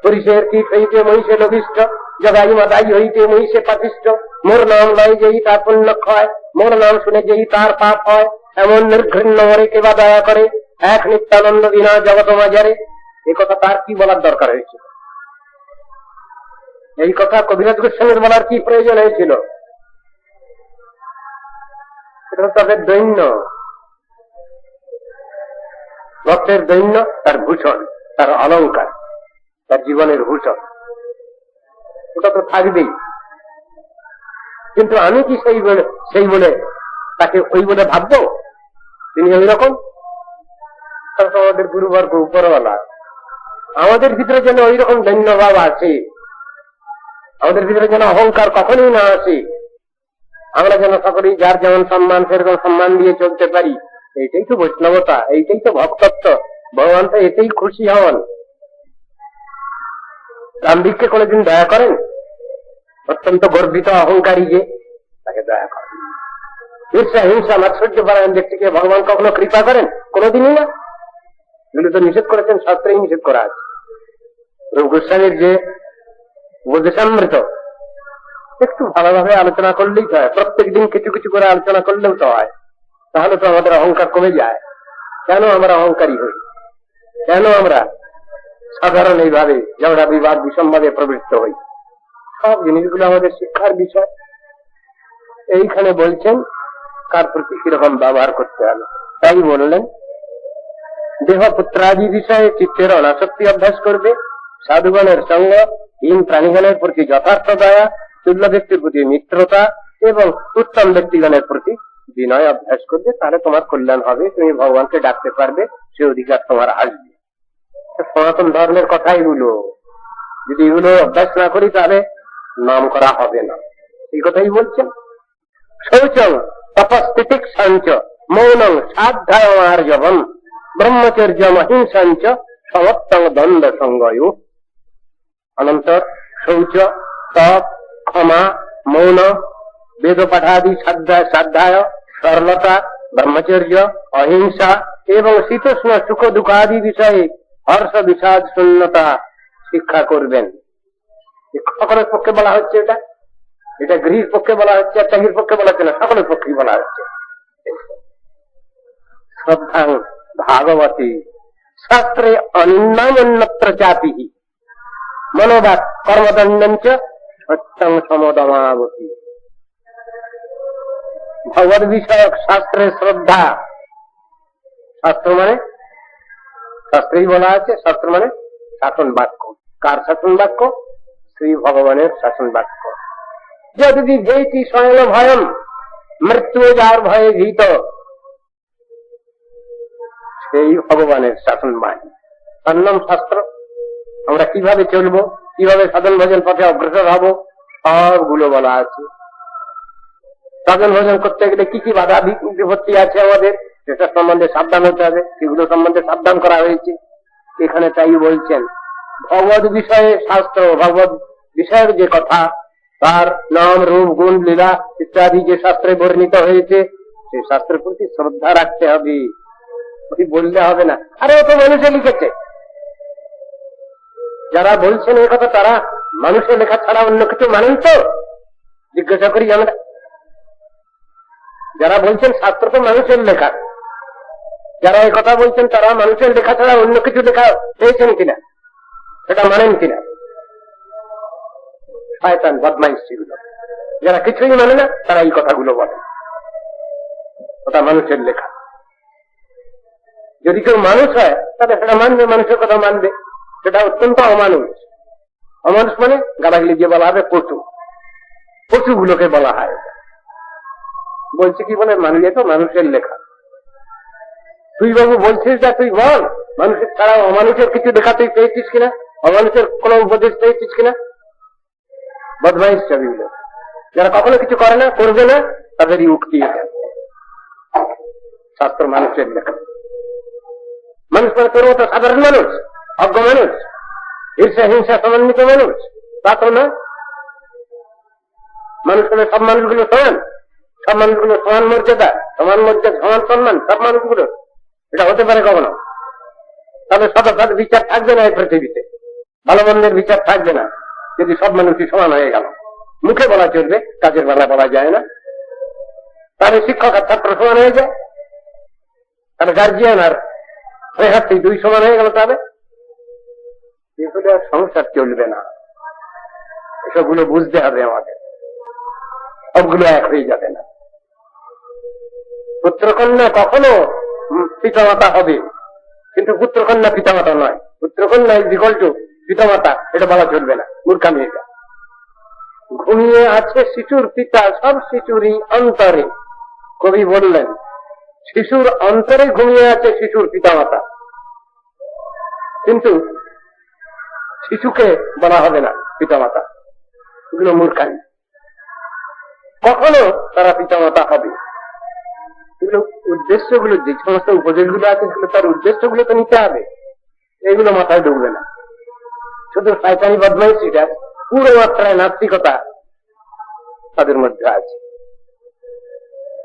[SPEAKER 1] পরিচয়ের কীট হইতে মহিষে লভিষ্ট, জগাই মাদাই হইতে মহিষে পাপিষ্ট, মোর নাম লয় যেই তার পুণ্য ক্ষয়, মোর নাম শুনে যেই তার পাপ হয়, এমন নির্ঘৃণ্য মরে কেবা দয়া করে, এক নিত্যানন্দ বিনা জগত মাঝারে। এই কথা তার কি বলার দরকার হয়েছিল? এই কথা কবিরাজ গোস্বামীর বলার কি প্রয়োজন হয়েছিল? এটা তাদের দৈন্য, ভক্তের দৈন্য তার ভূষণ, তার অলঙ্কার, তার জীবনের ভূষণ, ওটা তো থাকবেই। কিন্তু আমি কি সেই বলে তাকে ওই বলে ভাববো তিনি ওই রকম? তারা তো আমাদের গুরুবর্গ, উপরওয়ালা। আমাদের ভিতরে যেন ওই রকম দৈন্যভাব আছে, আমাদের ভিতরে যেন অহংকার কখনোই না আসে, আমরা যেন সকলেই যার যেমন সম্মান সেরকম সম্মান দিয়ে চলতে পারি। এইটাই তো বৈষ্ণবতা, এইটাই তো ভক্তত্ব। ভগবান তো এতেই খুশি হন। রামদিককে কোনদিন দয়া করেন? অত্যন্ত গর্বিত অহংকারী যে, তাকে দয়া করেন। ঈর্ষা হিংসা মাৎসর্য পরায়ণ ব্যক্তিকে ভগবান কখনো কৃপা করেন? কোনদিনই না। এগুলো তো নিষেধ করেছেন, শাস্ত্রেই নিষেধ করা আছে। রূপ গোস্বামীর যে উপদেশামৃত একটু ভালোভাবে আলোচনা করলেই তো হয়, প্রত্যেক দিন কিছু কিছু করে আলোচনা করলেও তো হয়। তাহলে তো আমাদের অহংকার কমে যায়। কেন আমরা অহংকারী হই? কেন আমরা সাধারণ এইভাবে ঝগড়া বিবাদ বিষমভাবে প্রবৃত্ত হই? সব জিনিসগুলো আমাদের শিক্ষার বিষয়। এইখানে বলছেন কার প্রতি কিরকম ব্যবহার করতে হবে। তাই বললেন, দেহ পুত্রাদি বিষয়ে চিত্তের অনাসক্তি অভ্যাস করবে, সাধুগণের সঙ্গ, হীন প্রাণীগণের প্রতি যথার্থ দয়া, তুল্য ব্যক্তির প্রতি মিত্রতা এবং উত্তম ব্যক্তিগণের প্রতি বিনয় অভ্যাস করবে। তাহলে তোমার কল্যাণ হবে, তুমি ভগবানকে ডাকতে পারবে, সে অধিকার তোমার আসবে। সনাতন ধর্মের কথা এগুলো। যদি এগুলো অভ্যাস না করি তাহলে নাম করা হবে না। এই কথাই বলছেন। শৌচং তপস্থিতিক সঞ্চ মৌনং সাধ্যায় আর্জবম ব্রহ্মচর্য অহিংসঞ্চ সমত্তং দ্বন্দ্ব সঙ্গয়ু। অনন্তর শৌচ, তপ, ক্ষমা, মৌন, বেদ পাঠাদি সাধ্যায়, সরলতা, ব্রহ্মচর্য, অহিংসা এবং শীতোষ্ণ সুখ দুঃখাদি বিষয়ে হর্ষ বিষাদ শূন্যতা শিক্ষা করবেন। সকলের পক্ষে বলা হচ্ছে এটা, এটা গৃহীর পক্ষে বলা হচ্ছে, ত্যাগীর পক্ষে বলা হচ্ছে না, সকলের পক্ষেই বলা হচ্ছে। শ্রদ্ধাং ভাগবতী শাস্ত্রে অন্যত্র চাপি মনোবাদ কর্মদণ্ডঞ্চ সত্যং সমদমাবতী। ভগবত বিষয়ক শাস্ত্রের শ্রদ্ধা। শাস্ত্র মানে শাস্ত্রেই বলা আছে, শাস্ত্র মানে শাসন বাক্য। কার শাসন বাক্য? শ্রী ভগবানের শাসন বাক্য। যদি যেটি স্বয়ং ভয়ম মৃত্যু যার ভয়ে ভীত, সেই ভগবানের শাসন বাণী। তার নাম শাস্ত্র। আমরা কিভাবে চলবো, কিভাবে সাধন ভজন পথে অগ্রসর হব, সবগুলো বলা আছে। সাধন ভজন করতে গেলে কি কি বাধা বিপত্তি আছে আমাদের, সেটা সম্বন্ধে সাবধান হতে হবে, সেগুলো সম্বন্ধে সাবধান করা হয়েছে এখানে। তাই বলছেন ভগবত বিষয়ে শাস্ত্র, ভগবত বিষয়ের যে কথা, তার নাম রূপ গুণ লীলা ইত্যাদি যে শাস্ত্রে বর্ণিত হয়েছে, সেই শাস্ত্রের প্রতি শ্রদ্ধা রাখতে হবে। ওই বললে হবে না, আরে ও তো মানুষে লিখেছে। যারা বলছেন এই কথা তারা মানুষের লেখা ছাড়া অন্য কিছু মানেন তো? জিজ্ঞাসা করি আমরা। যারা বলছেন শাস্ত্র তো মানুষের লেখা, যারা এই কথা বলছেন তারা মানুষের লেখা ছাড়া অন্য কিছু লেখা পেয়েছেন কিনা, সেটা মানেন কিনা? শয়তান বদমাইশ গুলো, যারা কিছুই মানে না তারা এই কথাগুলো বলে, ওটা মানুষের লেখা। যদি কেউ মানুষ হয় তাহলে সেটা মানবে, মানুষের কথা মানবে। সেটা অত্যন্ত অমানুষ। অমানুষ মানে গালাগালি দিয়ে বলা হবে পশু, পশুগুলোকে বলা হয়। বলছে কি বলে, মানুষ তো মানুষের লেখা। তুই বাবু বলছিস যা তুই বল, মানুষের ছাড়া অমানুষের কিছু লেখা তুই পেয়েছিস কিনা, অমানুষের কোন উপদেশ পেয়েছিস কিনা? বদমাইশ ছবিগুলো, যারা কখনো কিছু করে না, করবে না, তাদেরই উক্তি এটা। শাস্ত্র মানুষের লেখা। মানুষ মানে তোর মতো সাধারণ মানুষ, অজ্ঞ মানুষ, ঈর্ষা হিংসা সমন্বিত মানুষ, তা তো না। মানুষ মানে সব মানুষগুলো সমান, সব মানুষগুলো সমান মর্যাদা, সমান মর্যাদা, সমান সম্মান সব মানুষগুলো। এটা হতে পারে কখনো? তাহলে সদা বিচার থাকবে না এই পৃথিবীতে, ভালো মন্দের বিচার থাকবে না। যদি সব মানুষই সমান হয়ে গেল, মুখে বলা চলবে, কাজের বেলা বলা যায় না, তাহলে শিক্ষক আর ছাত্র সমান হয়ে যায়, তাহলে গার্জিয়ান আর রেহার্থী দুই সমান হয়ে গেল, তাহলে এগুলো আর সংসার চলবে না। এসবগুলো বুঝতে হবে আমাদের, সবগুলো এক হয়ে যাবে না। পুত্রকন্যা কখনো পিতামাতা হবে, কিন্তু পুত্রকন্যা পিতামাতা নয়। পুত্রকন্যা ইজ ইকুয়াল টু পিতামাতা, এটা বলা চলবে না, মূর্খামি এটা। ঘুমিয়ে আছে শিশুর পিতা সব শিশুরই অন্তরে। কবি বললেন শিশুর অন্তরে ঘুমিয়ে আছে শিশুর পিতামাতা, কিন্তু শিশুকে বলা হবে না পিতামাতা। এগুলো মূর্খামি। কখনো তারা পিতামাতা হবে। এগুলো উদ্দেশ্যগুলো, যে সমস্ত উপদেশগুলো আছে সেগুলো তার উদ্দেশ্যগুলো তো নিতে হবে, এগুলো মাথায় ঢুকবে না। শুধু শয়তানি বদমাইশিটা, পুরো মাত্রায় নাস্তিকতা তাদের মধ্যে আছে।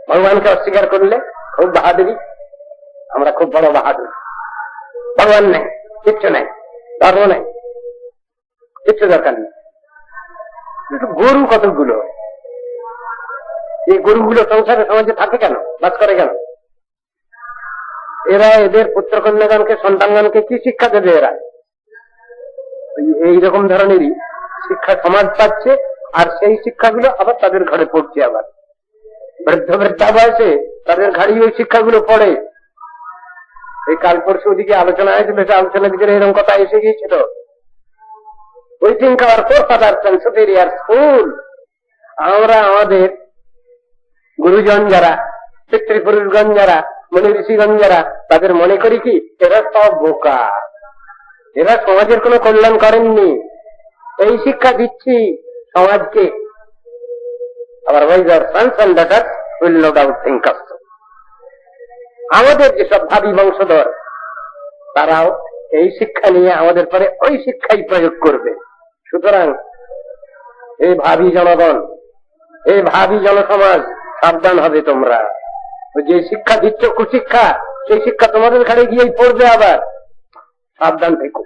[SPEAKER 1] ভগবানকে অস্বীকার করলে খুব বাহাদুরি, আমরা খুব বড় বাহাদুর, ভগবান নেই, কিচ্ছু নেই, ধর্ম নেই, কিচ্ছু দরকার নেই। কিন্তু গরু কতগুলো, এই গরুগুলো সংসারে সমাজে থাকে কেন, বাস করে কেন? এরা এদের পুত্রকন্যাগণকে, সন্তানগণকে কি শিক্ষা দেবে? এরা এইরকম ধরনেরই শিক্ষা সমাজ পাচ্ছে, আর সেই শিক্ষাগুলো আবার তাদের ঘরে পড়ছে। আবার বৃদ্ধা বয়সে তাদের ঘাড়ি ওই শিক্ষাগুলো পড়ে। এই কাল পরশু ওদিকে আলোচনা হয়েছিল, সে আলোচনার ভিতরে এরকম কথা এসে গিয়েছিল। ওই think our forefathers and superior school. আমরা আমাদের গুরুজন যারা, পিতৃপুরুষগণ যারা, মনি ঋষিগণ যারা, তাদের মনে করি কি এরা সব বোকা, এরা সমাজের কোনো কল্যাণ করেননি, এই শিক্ষা দিচ্ছি সমাজকে। আবার আমাদের যেসব ভাবি বংশধর, তারাও এই শিক্ষা নিয়ে আমাদের পরে ওই শিক্ষাই প্রয়োগ করবে। সুতরাং এই ভাবি জনগণ, এই ভাবি জনসমাজ, সাবধান হবে তোমরা। যে শিক্ষা দিচ্ছ কুশিক্ষা, সেই শিক্ষা তোমাদের ঘাড়ে গিয়েই পড়বে আবার। সাবধান থেকো।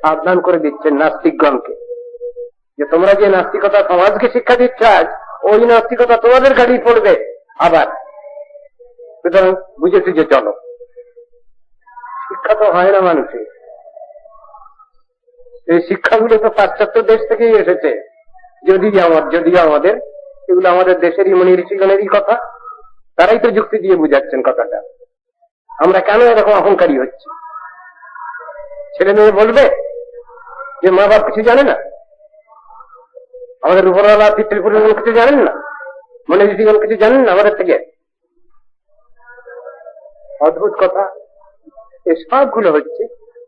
[SPEAKER 1] সাবধান করে দিচ্ছেন নাস্তিকগণকে, যে তোমরা যে নাস্তিকতা সমাজকে শিক্ষা দিচ্ছ আজ, ওই নাস্তিকতা তোমাদের ঘাড়েই পড়বে আবার। সুতরাং বুঝে সুঝে চলো। শিক্ষা তো হয় না মানুষের, এই শিক্ষাগুলো তো পাশ্চাত্য দেশ থেকেই এসেছে। যদিও আমাদের এগুলো আমাদের দেশেরই মনি ঋষিগণেরই কথা, তারাই তো যুক্তি দিয়ে বুঝাচ্ছেন কথাটা। আমরা কেন এরকম অহংকারী হচ্ছি? ছেলে মেয়ে বলবে যে মা বাপ কিছু জানে না, আমাদের উপরওয়ালা পিতৃপুরুষগণ কিছু জানেন না, মনি ঋষিগণ কিছু জানেন না আমাদের থেকে। অদ্ভুত কথা। এই সবগুলো হচ্ছে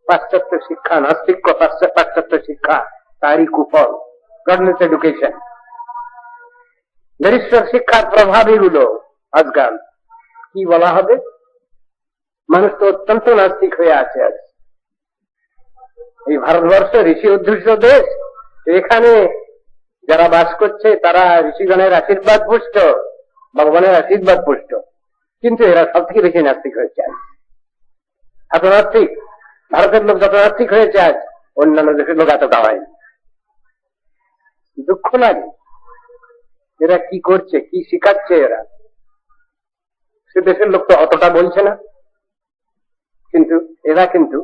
[SPEAKER 1] পাশ্চাত্য শিক্ষা, নাস্তিক পাশ্চাত্য শিক্ষা, তারই কুফল। গডলেস এডুকেশন, নিরীশ্বর শিক্ষার প্রভাব এগুলো। আজকাল কি বলা হবে, মানুষ তো অত্যন্ত নাস্তিক হয়ে আছে আজ। এই ভারতবর্ষ ঋষি অধ্যুষিত দেশ, এখানে যারা বাস করছে তারা ঋষিগণের আশীর্বাদ পুষ্ট, ভগবানের আশীর্বাদ পুষ্ট, কিন্তু এরা সব থেকে বেশি নাস্তিক হয়েছে আজ। এত নাস্তিক, ভারতের লোক যত নাস্তিক হয়েছে আজ, অন্যান্য দেশের লোক এতটা হয়নি। দুঃখ লাগে। এরা কি করছে, কি শিখাচ্ছে এরা? সে দেশের লোক তো অতটা বলছে না, কিন্তু এরা কিন্তু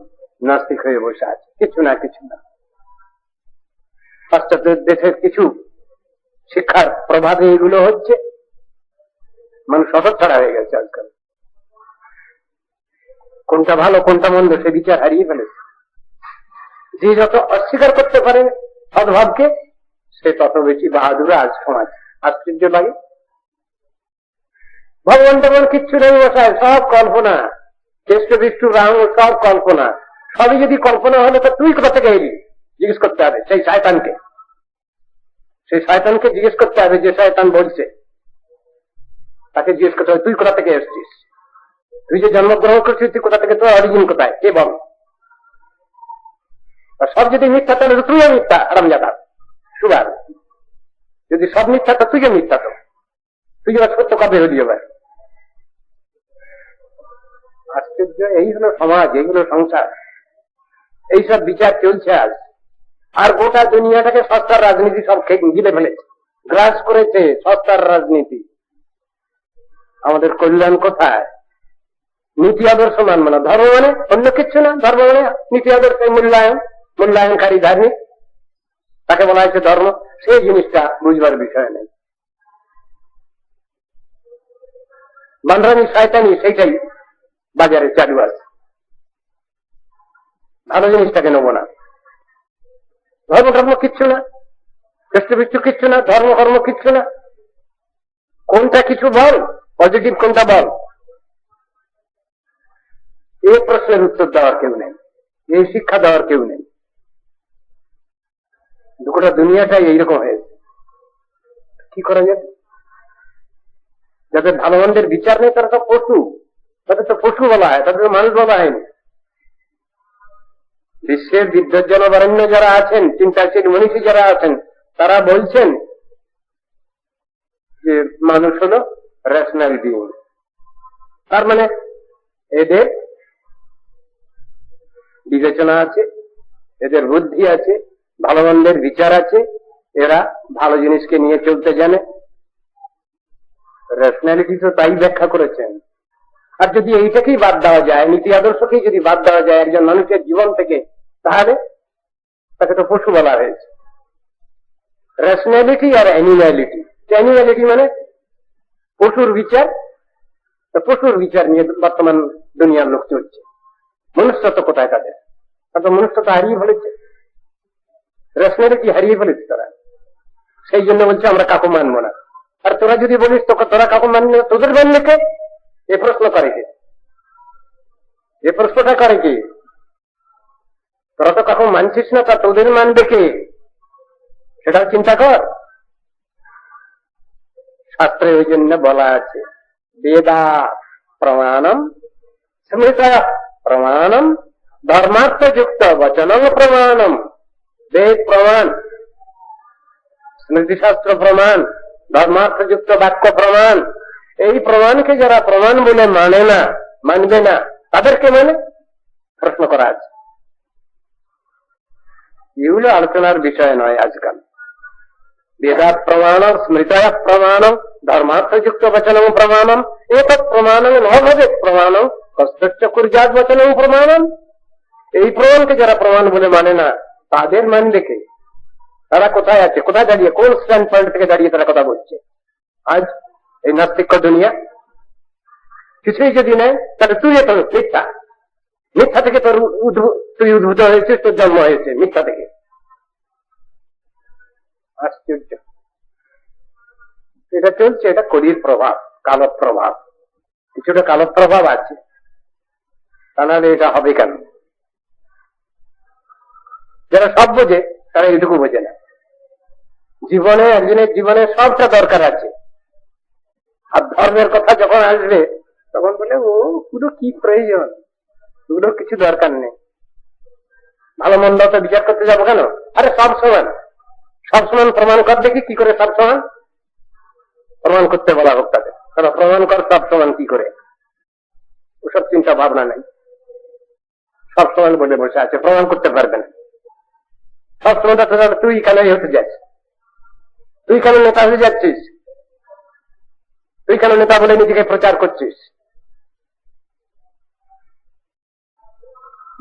[SPEAKER 1] নাস্তিক হয়ে বসে আছে, কিছু না কিছু না। পাশ্চাত্য দেশের কিছু শিক্ষার প্রভাবে এগুলো হচ্ছে। মানুষ হতচ্ছাড়া হয়ে গেছে আজকাল। কোনটা ভালো কোনটা মন্দ সে বিচার হারিয়ে ফেলেছে। যে যত অস্বীকার করতে পারে সদ্ভাবকে, সে তত বেশি বাহাদুর আজ সমাজ। আশ্চর্য লাগে। ভগবান টগবান কিচ্ছু নেই বসায়, সব কল্পনা। কেষ্ট বিষ্ণু রাম সব কল্পনা। সবই যদি কল্পনা হলে তো তুই কোথা থেকে এলি জিজ্ঞেস করতে হবে সেই শয়তানকে। সেই শয়তানকে জিজ্ঞেস করতে হবে, যে শয়তান বলছে তাকে জিজ্ঞেস করতে হবে তুই কোথা থেকে এসছিস, তুই যে জন্মগ্রহণ করছিস তুই কোথা থেকে, তোর অরিজিন কোথায়, কে বল? সব যদি মিথ্যা তাহলে তুইও মিথ্যা, আরামজাদা সুগার। যদি সব মিথ্যা তো তুইও মিথ্যা, তো তুই এবার সত্য কবে হলি এবার? আশ্চর্য। এই হলো সমাজ, এই হলো সংসার, এইসব বিচার চলছে আজ। আর গোটা দুনিয়াটাকে সস্তার রাজনীতি সব গিলে ফেলেছে, গ্রাস করেছে সস্তার রাজনীতি। আমাদের কল্যাণ কোথায়? নীতি আদর্শ মানব না, ধর্ম মানে অন্য কিছু না, ধর্ম মানে নীতি আদর্শ মূল্যায়নকারী ধার্মিক, তাকে বলা হয়েছে ধর্ম। সেই জিনিসটা বুঝবার বিষয় নেই। বান্দ্রামি শয়তানি সেইটাই বাজারে চালু আছে। ভালো জিনিসটাকে নেবো না। ধর্ম ধর্ম কিচ্ছু না, কৃষ্ণ কিচ্ছু না, ধর্ম কর্ম কিচ্ছু না। কোনটা কিছু বল, পজিটিভ কোনটা বল, এই প্রশ্নের উত্তর দেওয়ার কেউ নেই, এই শিক্ষা দেওয়ার কেউ নেই। গোটা দুনিয়াটাই এইরকম হয়েছে। কি করা যাবে? যাদের ভালো মন্দের বিচার নেই তারা তো পশু, তাদের তো পশু বলা হয়, তাদের মানুষ বলা হয়নি। বিশ্বের বিদ্বজ্জনবরেণ্য যারা আছেন, চিন্তাশীল মনীষী যারা আছেন, তারা বলছেন যে মানুষ হলো রেশনাল বিইং। তার মানে এদের বিবেচনা আছে, এদের বুদ্ধি আছে, ভালো মন্দের বিচার আছে, এরা ভালো জিনিসকে নিয়ে চলতে জানে। রেশনালিটি তো তাই ব্যাখ্যা করেছেন। আর যদি এইটাকেই বাদ দেওয়া যায়, নীতি আদর্শকেই যদি বাদ দেওয়া যায় একজন মানুষের জীবন থেকে, তাহলে তাকে তো পশু বলা হয়েছে। রেশনালিটি আর অ্যানিম্যালিটি, অ্যানিম্যালিটি মানে পশুর বিচার, পশুর বিচার নিয়ে বর্তমান দুনিয়ার লোক চলছে। মনুষ্যত্ব কোথায় তাদের? তাদের মনুষ্যত্ব হারিয়ে ফেলেছে, রেশনালিটি হারিয়ে ফেলেছে তারা। সেই জন্য বলছে আমরা কাকু মানবো না। আর তোরা যদি বলিস তোরা কাকু মানবে, তোদের মানলে কে? এ প্রশ্ন করে কে? এ প্রশ্নটা করে কি? তোরা তো কাকু মানছিস না, তা তোদের মানবে কে? সেটাও চিন্তা কর। শাস্ত্রে ওই জন্য বলা আছে বেদা প্রমাণম স্মৃত প্রমাণম ধর্মার্থ যুক্ত বচনম প্রমাণম। বেদ প্রমাণ, স্মৃতিশাস্ত্র প্রমাণ, ধর্মার্থ যুক্ত বাক্য প্রমাণ। এই প্রমাণকে যারা প্রমাণ বলে মানে না, মানবে না, তাদেরকে মানে প্রশ্ন করা আছে। এগুলো আলোচনার বিষয় নয় আজকাল। বেদাত প্রমাণম স্মৃতয় প্রমাণম ধর্মার্থযুক্ত বচনম প্রমাণম এতৎ প্রমাণম ন ভবেৎ প্রমাণম কস্তচ্চ কুর্যাৎ বচনম প্রমাণম। এই প্রমাণকে যারা প্রমাণ বলে মানে না, তাদের মানবে কে? তারা কোথায় আছে, কোথায় দাঁড়িয়ে, কোন স্ট্যান্ড পয়েন্ট থেকে দাঁড়িয়ে তারা কথা বলছে আজ এই নাস্তিক দুনিয়া? কিছুই যদি নেয় তাহলে তুই তো মিথ্যা, মিথ্যা থেকে তোর তুই উদ্ভূত হয়েছিস, তোর জন্ম হয়েছে মিথ্যা থেকে। আশ্চর্য। এটা চলছে, এটা কলির প্রভাব, কালো প্রভাব, কিছুটা কালো প্রভাব আছে। তাহলে এটা হবে কেন? যারা সব বোঝে তারা এইটুকু বোঝে না। জীবনে একজনের জীবনে সবটা দরকার আছে, আর ধর্মের কথা যখন আসবে তখন বলে ও পুরো কি প্রয়োজন, ওগুলো কিছু দরকার নেই। ভালো মন্দ তো বিচার করতে যাবো কেন? আরে সব সমান, সব সমান প্রমাণ কর দেখি কি করে সব সমান প্রমাণ করতে বলা হোক তাকে। কারণ প্রমাণ কর সব সমান কি করে, ওসব চিন্তা ভাবনা নাই। সব সমান বলে বসে আছে, প্রমাণ করতে পারবে না। সব সময়টা তুই কেন হতে যাচ্ছিস, তুই কেন নেতা হয়ে যাচ্ছিস, তুই কেন নেতা বলে নিজেকে প্রচার করছিস?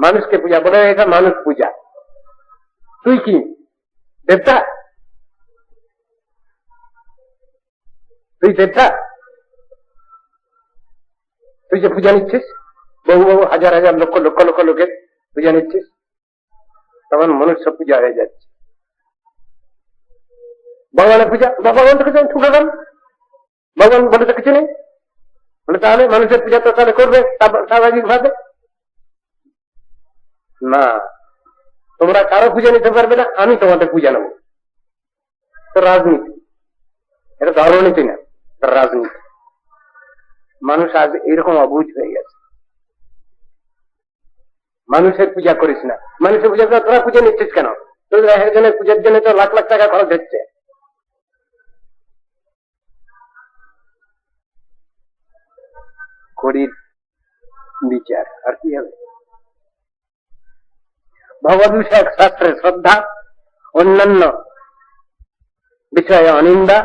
[SPEAKER 1] মানুষকে পূজা বলে, এটা মানুষ পূজা। তুই কি দেবতা? তুই দেবতা? তুই যে পূজা নিচ্ছিস, বহু বহু হাজার হাজার লক্ষ লক্ষ লক্ষ লোকের পূজা নিচ্ছিস, তখন মনুষ্য পূজা হয়ে যাচ্ছে। ভগবানের পূজা, ভগবান তো কিছু ঠুকে দেন, ভগবান বলে তো কিছু নেই। বলে তাহলে মানুষের পূজা তো তাহলে করবে সামাজিক ভাবে না। তোমরা কারো পূজা নিতে পারবে না, আমি তোমাদের পূজা নেব। তো রাজনীতি, এটা ধর্মনীতি না, রাজনীতি। মানুষ আজ এরকম অবুঝ হয়ে গেছে। মানুষের পূজা করিস না, মানুষের পূজা করে তোরা পূজা নিচ্ছিস কেন? তোদের একজনের পূজার জন্য তো লাখ লাখ টাকা খরচ হচ্ছে। করির বিচার আর কি হবে? ভগবত বিষয়ক শাস্ত্রের শ্রদ্ধা, অন্যান্য বিষয়ে অনিন্দা,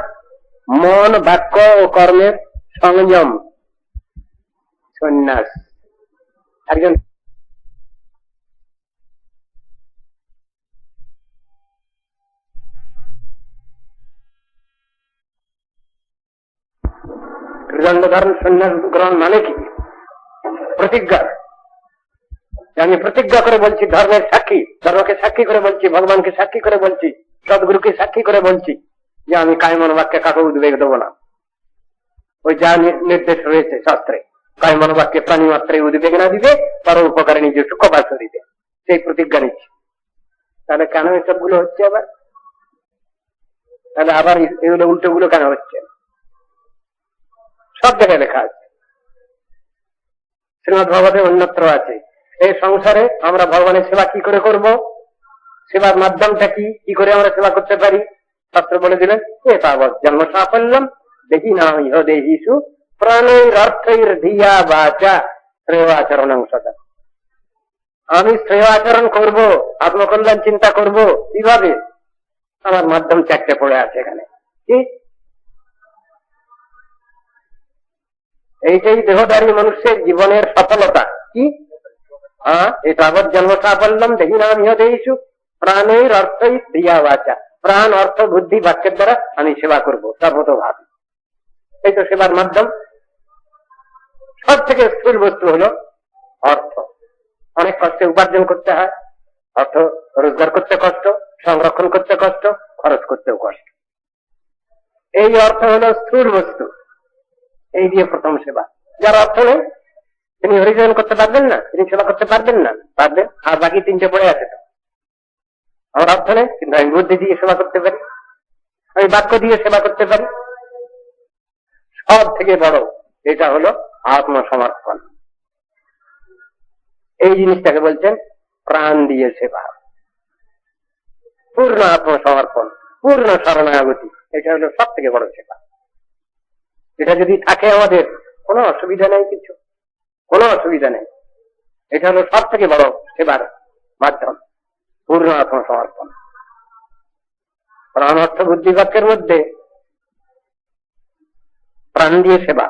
[SPEAKER 1] মন, বাক্য ও কর্মের সংযম, সন্ন্যাস। একজন দণ্ড ধারণ সন্ন্যাস গ্রহণ মানে কি? প্রতিজ্ঞা। আমি প্রতিজ্ঞা করে বলছি, ধর্মের সাক্ষী, ধর্মকে সাক্ষী করে বলছি, ভগবানকে সাক্ষী করে বলছি, সদ্গুরুকে সাক্ষী করে বলছি যে আমি কায়মন বাক্যে কাকে উদ্বেগ দেবো না। ওই যা নির্দেশ রয়েছে শাস্ত্রে, কায়মন বাক্যে প্রাণী মাত্রে উদ্বেগ না দিবে, পর উপকারে নিজে সুখবাস দিবে, সেই প্রতিজ্ঞা নিচ্ছে। তাহলে কেন এসবগুলো হচ্ছে আবার? তাহলে আবার এগুলো উল্টো গুলো কেন হচ্ছে? সব জায়গায় লেখা আছে, শ্রীমদ ভগবতে অন্যত্র আছে। এই সংসারে আমরা ভগবানের সেবা কি করে করব, সেবার মাধ্যমটা কি, কি করে আমরা সেবা করতে পারি, শাস্ত্র বলে দিলেন, এ তাবৎ জন্ম সাফল্যম দেখি না ইহ দেহিষু প্রাণৈর অর্থৈর ধিয়া বাচা শ্রেয়াচরণং সদা। আমি শ্রেয় আচরণ করবো, আত্মকল্যাণ চিন্তা করব, কিভাবে? আমার মাধ্যম চারটে পড়ে আছে এখানে। কি? এইটাই দেহধারী মানুষের জীবনের সফলতা। কি? এই তাবৎ জন্ম সাফল্যম দেখি না ইহ দেহিষু প্রাণের অর্থই ধিয়া বাচা। প্রাণ, অর্থ, বুদ্ধি, বাক্যের দ্বারা আমি সেবা করব সর্বতোভাবে। এই তো সেবার মাধ্যম। সব থেকে স্থূল বস্তু হলো অর্থ। অনেক কষ্টে উপার্জন করতে হয়, অর্থ রোজগার করতে কষ্ট, সংরক্ষণ করতে কষ্ট, খরচ করতেও কষ্ট। এই অর্থ হলো স্থূল বস্তু, এই দিয়ে প্রথম সেবা। যার অর্থ নেই তিনি হরিজন করতে পারবেন না, তিনি সেবা করতে পারবেন না, পারবেন। আর বাকি তিনটে পড়ে আছে তো। আমার অর্থ নেই, কিন্তু আমি বুদ্ধি দিয়ে সেবা করতে পারি, আমি বাক্য দিয়ে সেবা করতে পারি। সব থেকে বড় এটা হলো আত্মসমর্পণ। এই জিনিসটাকে বলছেন প্রাণ দিয়ে সেবা, পূর্ণ আত্মসমর্পণ, পূর্ণ শরণাগতি। এটা হলো সব থেকে বড় সেবা। এটা যদি থাকে আমাদের, কোনো অসুবিধা নেই, কিছু কোনো অসুবিধা নেই। এটা হলো সব থেকে বড় সেবার মাধ্যম, পূর্ণ আত্মসমর্পণ। প্রাণ, অর্থ, বুদ্ধি, বাক্যের মধ্যে প্রাণ দিয়ে সেবা,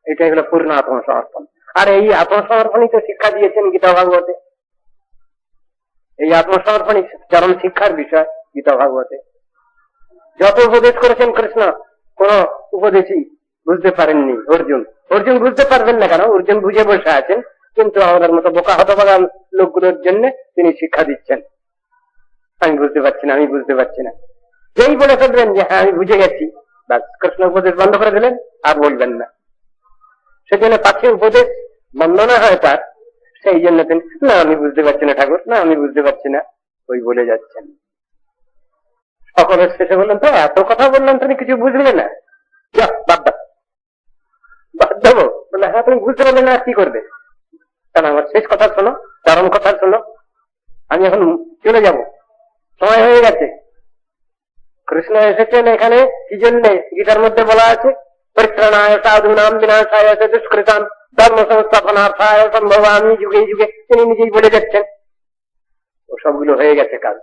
[SPEAKER 1] এটাই হলো পূর্ণ আত্মসমর্পণ। আর এই আত্মসমর্পণই তো শিক্ষা দিয়েছেন গীতা ভাগবতে। এই আত্মসমর্পণই চরম শিক্ষার বিষয় গীতা ভাগবতে। যত উপদেশ করেছেন কৃষ্ণ, কোন উপদেশই বুঝতে পারেননি অর্জুন। অর্জুন বুঝতে পারবেন না কেন? অর্জুন বুঝে বসে আছেন, কিন্তু আমাদের মতো বোকা হতভাগা লোকগুলোর জন্য তিনি শিক্ষা দিচ্ছেন। আমি বুঝতে পারছি না, আমি বুঝতে পারছি না। যেই বলে ফেলবেন যে হ্যাঁ আমি বুঝে গেছি, বাস কৃষ্ণ উপদেশ বন্ধ করে দিলেন, আর বলবেন না। সেজন্য পাছে উপদেশ বন্ধ না হয় তার, সেই জন্য তিনি না আমি বুঝতে পারছি না ঠাকুর, না আমি বুঝতে পারছি না, ওই বলে যাচ্ছেন। সকলের শেষে বললেন তো এত কথা বললাম তুমি কিছু বুঝলে না, বাদ দেবো। বলে হ্যাঁ তুমি বুঝতে পারলে না, আর কি করবে? কারণ আমার শেষ কথা শোনো, চরম কথা শোনো, আমি এখন চলে যাব, সময় হয়ে গেছে। কৃষ্ণ এসেছেন এখানে কি জন্যে? গীতার মধ্যে বলা আছে পরিত্রাণায় সাধূনাম বিনাশায় দুষ্কৃতাম ধর্ম সংস্থাপনার্থায় সম্ভবামি যুগে যুগে, তিনি নিজেই বলে যাচ্ছেন। ও সবগুলো হয়ে গেছে কাজ।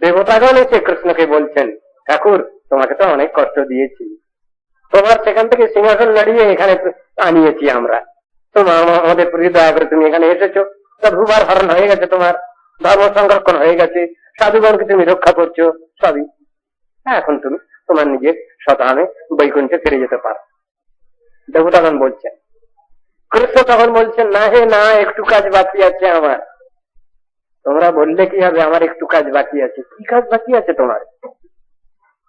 [SPEAKER 1] দেবতাগণ এসে কৃষ্ণকে বলছেন ঠাকুর তোমাকে তো অনেক কষ্ট দিয়েছি, তোমার সেখান থেকে সিংহাসন লড়িয়ে এখানে আনিয়েছি আমরা, তোমার আমাদের প্রতি দয়া করে তুমি এখানে এসেছো, তা ভূভার হরণ হয়ে গেছে, তোমার ধর্ম সংরক্ষণ হয়ে গেছে, সাধুগণকে তুমি রক্ষা করছো, সবই। এখন তুমি তোমার নিজের শতানে বৈকুণ্ঠে ফিরে যেতে পারো। দেবতাগণ বলছেন। কৃষ্ণ তখন বলছেন না হে না, একটু কাজ বাকি আছে আমার। তোমরা বললে কি হবে, আমার একটু কাজ বাকি আছে। কি কাজ বাকি আছে তোমার?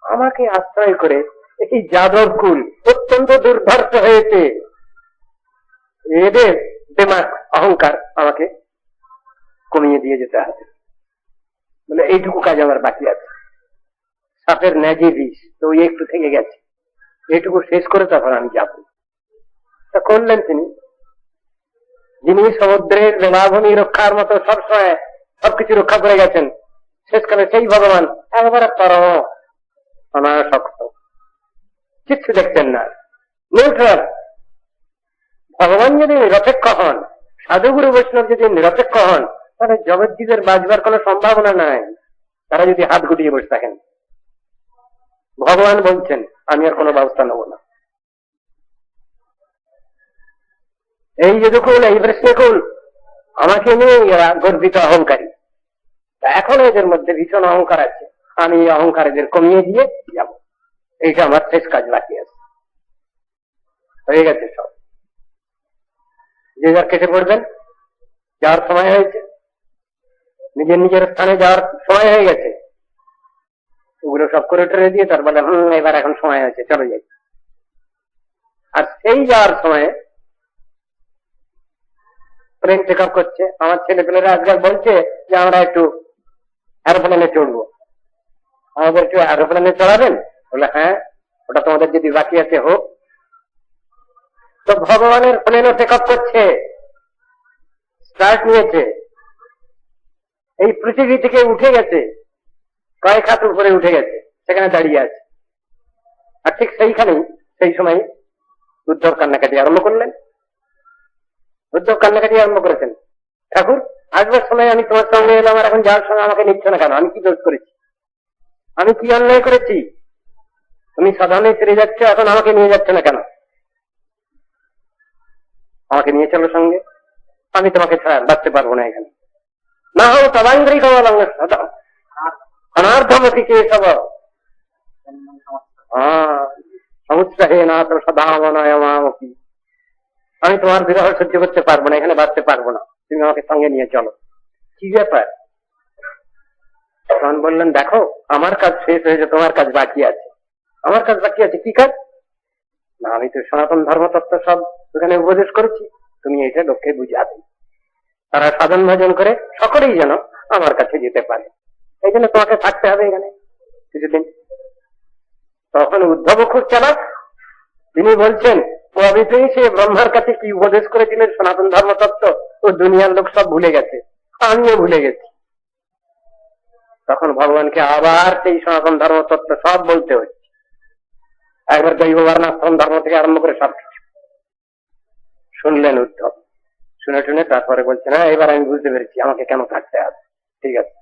[SPEAKER 1] আমাকে আশ্রয় করে এই যাদব কুল অত্যন্ত দুর্ধর্ষ হয়েছে, এদের দেমাগ অহংকার আমাকে কমিয়ে দিয়ে যেতে হবে। বলে এইটুকু কাজ আমার বাকি আছে। সাপের ন্যাজে বিষ, তো ওই একটু থেকে গেছে, এইটুকু শেষ করে তখন আমি যাব। তা করলেন তিনি, যিনি সমুদ্রের বেলাভূমি রক্ষার মতো সবসময় সবকিছু রক্ষা করে গেছেন, শেষকালে সেই ভগবান একবারে পরম অনাসক্ত, কিচ্ছু দেখতেন না, নিউট্রাল। ভগবান যদি নিরপেক্ষ হন, সাধুগুরু বৈষ্ণব যদি নিরপেক্ষ হন, তাহলে জগৎজীবের বাঁচবার কোন সম্ভাবনা নাই। তারা যদি হাত গুটিয়ে বসে থাকেন, ভগবান বলছেন আমি আর কোনো ব্যবস্থা নেব না। এই যে দেখুন, এই বৃষ্ণিকুল আমাকে নিয়ে এরা গর্বিত অহংকারী। এখন এদের মধ্যে ভীষণ অহংকার আছে, আমি এই অহংকার এদের কমিয়ে দিয়ে যাব, এইটা আমার শেষ কাজ বাকি আছে। হয়ে গেছে সব, যে যার কেটে পড়বেন, যাওয়ার সময় হয়েছে, নিজের নিজের স্থানে যাওয়ার সময় হয়ে গেছে। ওগুলো সব করে টরে দিয়ে তার বলে এবার এখন সময় হয়েছে, চলে যাই। আর সেই যাওয়ার সময় প্লেন টেক আপ করছে, আমার ছেলে পেলেরা আজকাল বলছে যে আমরা একটু এরোপ্লেনে চড়বো, আমাদের একটু এরোপ্লেনে চড়াবেন? বলে হ্যাঁ, ওটা তোমাদের যদি বাকি আছে হোক। তো ভগবানের প্লেনও টেক আপ করছে, স্টার্ট নিয়েছে, এই পৃথিবী থেকে উঠে গেছে, কয়েক হাত উপরে উঠে গেছে, সেখানে দাঁড়িয়ে আছে। আর ঠিক সেইখানেই সেই সময় উদ্ধব কান্নাকাটি আরম্ভ করলেন। উদ্ধব কান্নাকাটি আরম্ভ করেছেন, ঠাকুর আসবার সময় আমি তোমার সঙ্গে এলাম, আর এখন যাওয়ার সময় আমাকে নিচ্ছ না কেন? আমি কি দোষ করেছি? আমি কি অন্যায় করেছি? তুমি সাধারণে ফিরে যাচ্ছ, এখন আমাকে নিয়ে যাচ্ছ না কেন? আমাকে নিয়ে চলো সঙ্গে, আমি তোমাকে ছাড়া বাঁচতে পারবো না এখানে। না হোক তদাঙ্গ্রী কমলং অনার্ধমতি কে সব সমুৎসাহে না তো সদামনয়মামকি। আমি তোমার বিরহ সহ্য করতে পারবো না, এখানে বাঁচতে পারবো না, তুমি আমাকে সঙ্গে নিয়ে চলো। কি ব্যাপার? তখন বললেন, দেখো আমার কাজ শেষ হয়েছে, তোমার কাজ বাকি আছে। আমার কাজ বাকি আছে? কি কাজ? না, আমি তো সনাতন ধর্মতত্ত্ব সব ওখানে উপদেশ করেছি, তুমি এটা লোককে বুঝাবে, তারা সাধন ভজন করে সকলেই যেন আমার কাছে যেতে পারে, এই জন্য তোমাকে থাকতে হবে এখানে কিছুদিন। তখন উদ্ধব খুব চালাক, তিনি বলছেন প্রভৃতি সে ব্রহ্মার কাছে কি উপদেশ করেছিলেন সনাতন ধর্মতত্ত্ব, ও দুনিয়ার লোক সব ভুলে গেছে, আমিও ভুলে গেছি। তখন ভগবানকে আবার সেই সনাতন ধর্মতত্ত্ব সব বলতে হচ্ছে, একবার দৈব বর্ণাশ্রম ধর্ম থেকে আরম্ভ করে সবকিছু শুনলেন উদ্ধব। শুনে শুনে তারপরে বলছেন, হ্যাঁ এবার আমি বুঝতে পেরেছি আমাকে কেন থাকতে হবে, ঠিক আছে।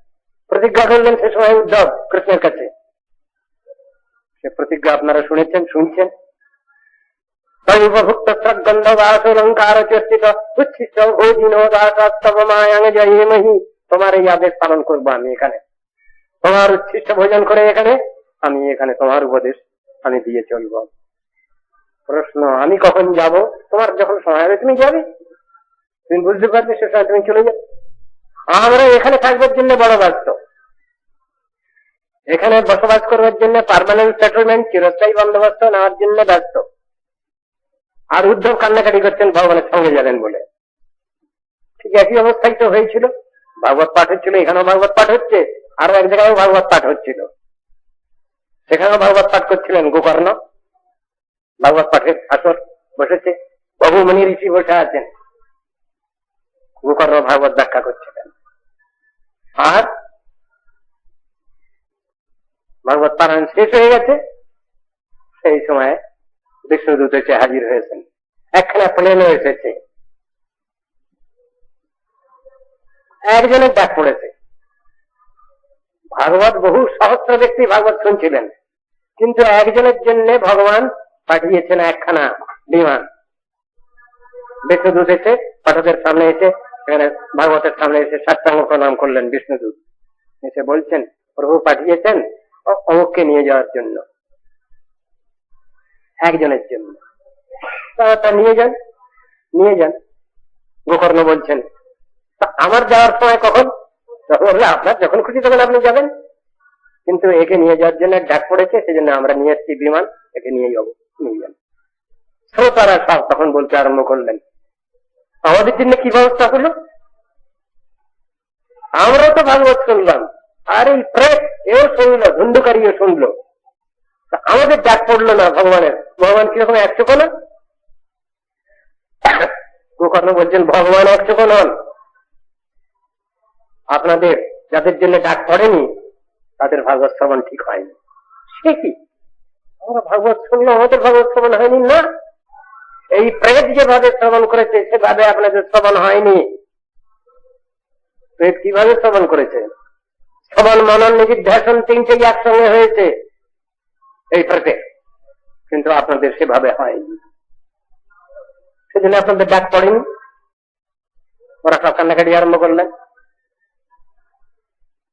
[SPEAKER 1] প্রতিজ্ঞা করলেন সে সময় উদ্ধব কৃষ্ণের কাছে। সে প্রতিজ্ঞা আপনারা শুনেছেন, শুনছেন। দৈবভুক্ত গন্ধ বাসলঙ্কার চর্চিত উচ্ছিষ্ট ভোজিনো দাসাস্তব মায়াং জয়মহি। তোমার এই আদেশ পালন করবো আমি এখানে, তোমার উচ্ছিষ্ট ভোজন করে এখানে আমি এখানে তোমার উপদেশ আমি দিয়ে চলব। প্রশ্ন, আমি কখন যাব? তোমার যখন সময় হবে তুমি যাবে, তুমি বুঝতে পারবে, সে সময় তুমি চলে যাবে। আমরা এখানে থাকবার জন্য বড় ব্যস্ত, এখানে বসবাস করবার জন্য পার্মানেন্ট সেটেলমেন্ট, চিরস্থায়ী বন্দোবস্ত নেওয়ার জন্য ব্যস্ত। আর উদ্ধব কান্নাকাটি করছেন ভগবানের সঙ্গে যাবেন বলে। ঠিক একই অবস্থায় তো হয়েছিল, ভাগবত পাঠ হচ্ছিল, এখানেও ভাগবত পাঠ হচ্ছে, আরো এক জায়গায় ভাগবত পাঠ হচ্ছিল, সেখানেও ভাগবত পাঠ করছিলেন গোকর্ণ। ভাগবত পাঠের আসর বসেছে, বহু মুনি ঋষি বসে আছেন, গোকর্ণ ভাগবত ব্যাখ্যা করছিলেন। আর ভাগবত পারায়ণ শেষ হয়ে গেছে, সেই সময় বিষ্ণুদূত এসে হাজির হয়েছেন, একখানা প্লেনে এসেছে। একজনের ডাক পড়েছে। ভাগবত বহু সহস্র ব্যক্তি ভাগবত শুনছিলেন, কিন্তু একজনের জন্য ভগবান পাঠিয়েছেন একখানা বিমান। বিষ্ণুদূত এসে পাঠকের সামনে এসে, এখানে ভাগবতের সামনে এসে সাষ্টাঙ্গ প্রণাম করলেন। বিষ্ণুদূত এসে বলছেন, প্রভু পাঠিয়েছেন অমুককে নিয়ে যাওয়ার জন্য, একজনের জন্য, তা নিয়ে যান, নিয়ে যান। গোকর্ণ বলছেন, আমার যাওয়ার সময় কখন? বললে আপনার যখন খুশি তখন আপনি যাবেন, কিন্তু একে নিয়ে যাওয়ার জন্য ডাক পড়েছে, সেজন্য আমরা নিয়ে এসেছি বিমান, একে নিয়ে যাবো, নিয়ে যান। শ্রোতারা সব তখন বলতে আরম্ভ করলেন, আমাদের জন্য কি ব্যবস্থা হলো? আমরাও তো ভাগবত শুনলাম, আর এই প্রেত এও শুনলো, ধুন্ধুকারীও শুনলো, আমাদের ডাক পড়লো না ভগবানের। ভগবান কিরকম একশো না? গোকর্ণ বলছেন, ভগবান একশো নন, আপনাদের যাদের জন্য ডাক পড়েনি তাদের ভাগবত শ্রবণ ঠিক হয়নি। সে কি, আমরা ভাগবত শুনলাম, আমাদের ভাগবত শ্রবণ হয়নি? না, এই প্রেত যেভাবে শ্রবণ করেছে সেভাবে আপনাদের শ্রবণ হয়নি। প্রেত কিভাবে শ্রবণ করেছে? শ্রবণ মনন নিধিধ্যাসন তিনটেই একসঙ্গে হয়েছে এই পেটে, কিন্তু আপনাদের সেভাবে হয়নি। সেজন্য আপনাদের ডাক পড়েনি, ওরা সব কান্নাকাটি আরম্ভ করলেন।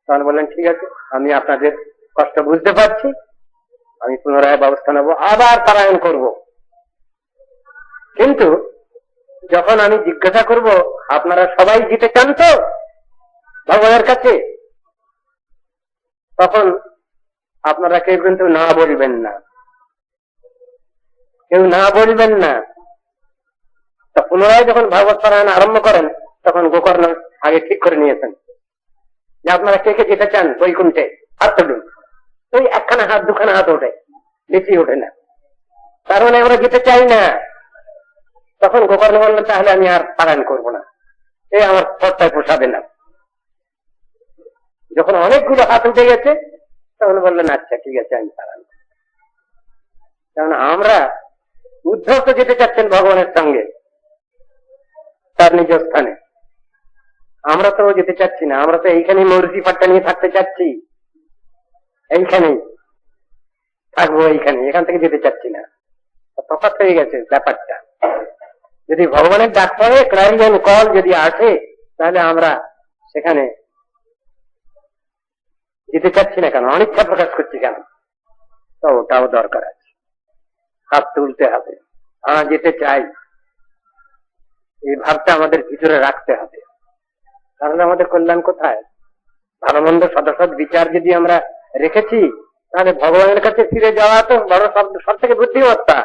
[SPEAKER 1] তখন বললেন ঠিক আছে, আমি আপনাদের কষ্ট বুঝতে পারছি, আমি পুনরায় ব্যবস্থা নেব, আবার পারায়ণ করব। কিন্তু যখন আমি জিজ্ঞাসা করব আপনারা সবাই যেতে চান তো ভগবানের কাছে, তখন আপনারা কেউ কিন্তু না বলবেন না, কেউ না বলবেন না। তা পুনরায় যখন ভাগবত পারায়ণ আরম্ভ করেন, তখন গোকর্ণ আগে ঠিক করে নিয়েছেন যে আপনারা কে কে যেতে চান বৈকুণ্ঠে, হাত তুলুন। ওই একখানা হাত দুখানা হাত ওঠে, বেশি ওঠে না, তার মানে আমরা যেতে চাই না। তখন গোকর্ণ বললেন তাহলে আমি আর পারায়ণ করবো না, এই আমার পথটায় পোষাবে না। যখন অনেকগুলো হাত উঠে গেছে তখন বললেন আচ্ছা ঠিক আছে আমি পারায়ণ। কারণ আমরা উদ্ধব তো যেতে চাচ্ছেন ভগবানের সঙ্গে তার নিজ স্থানে, আমরা তো যেতে চাচ্ছি না, আমরা তো এইখানেই মৌরুষি পাট্টা নিয়ে থাকতে চাচ্ছি, এইখানেই থাকবো, এইখানে, এখান থেকে যেতে চাচ্ছি না। তফাৎ হয়ে গেছে ব্যাপারটা। যদি ভগবানের ডাক পড়ে, ক্লারিয়ন কল যদি আসে, তাহলে আমরা সেখানে যেতে চাচ্ছি না কেন, অনিচ্ছা প্রকাশ করছি কেন? তো ওটাও দরকার আছে, হাত তুলতে হবে, যেতে চাই, এই ভাবটা আমাদের ভিতরে রাখতে হবে। তাহলে আমাদের কল্যাণ কোথায়? ভালো মন্দ সদসৎ বিচার যদি আমরা রেখেছি, তাহলে ভগবানের কাছে ফিরে যাওয়া তো বড় সব থেকে বুদ্ধিমত্তা।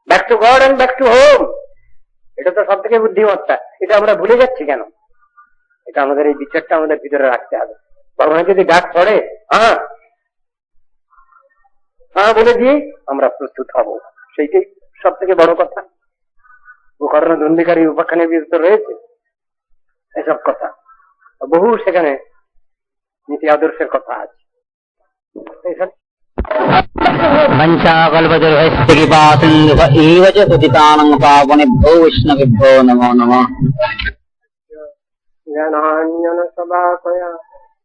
[SPEAKER 1] Back to god and back to home, এটা তো সব থেকে বুদ্ধিমত্তা। এটা আমরা ভুলে যাচ্ছি কেন? এটা আমাদের এই বিচারটা আমাদের ভিতরে রাখতে হবে। ভগবান যদি ডাক পড়ে হ্যাঁ বলে দিয়ে আমরা প্রস্তুত হব, সেইটাই সব থেকে বড় কথা। গোকর্ণ দণ্ডিকারী উপাখ্যানের বিরুদ্ধে রয়েছে এসব কথা, বহু সেখানে নীতি আদর্শের কথা আছে। জ্ঞানাঞ্জন শলাকয়া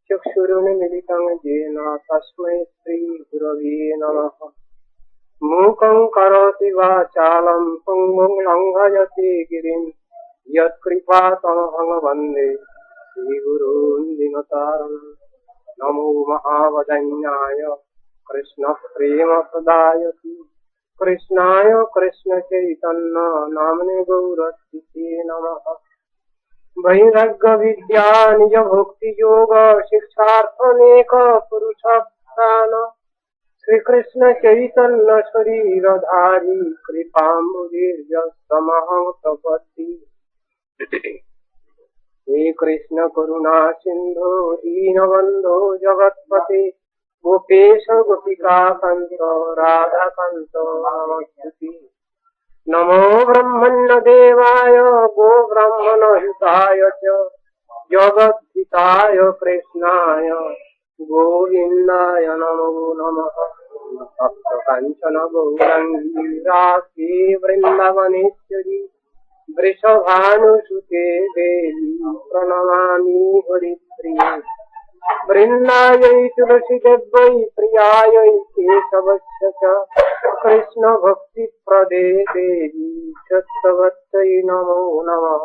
[SPEAKER 1] চক্ষুरुन्मीलितं येन तस्मै श्रीगुरवे नमः। मूकं करोति वाचालं पुंगुं लङ्घयति गिरिं यत्कृपातमहं वन्दे श्रीगुरून् दीनतारिणम्। नमो महावदन्याय कृष्णप्रेमप्रदायते कृष्णाय कृष्णचैतन्य नाम्ने गौरतिते नमः। वैराग्य विद्या निज भक्ति योग शिक्षार्थनेक पुरुषार्थान श्री कृष्ण चैतन्य शरीरधारी कृपाम्बुधीर्यस्तमहं प्रपद्ये। हे कृष्ण करुणा सिंधु दीनबन्धो जगत्पते गोपेश गोपिका कांत राधा कांत नमस्ते। नमो ब्रह्मण्य देवाय गो ब्राह्मण हिताय च जगद्धिताय कृष्णाय गोविन्दाय नमो नमः। भक्त कांचन गौरांगी राधे वृंदावनेश्वरी वृषभानुसुते देवी प्रणमामि हरिप्रिये। वृन्दायै तुलसीदेव्यै प्रियायै केशवस्य च कृष्ण भक्ति प्रदे देवी सत्यवत्यै नमो नमः।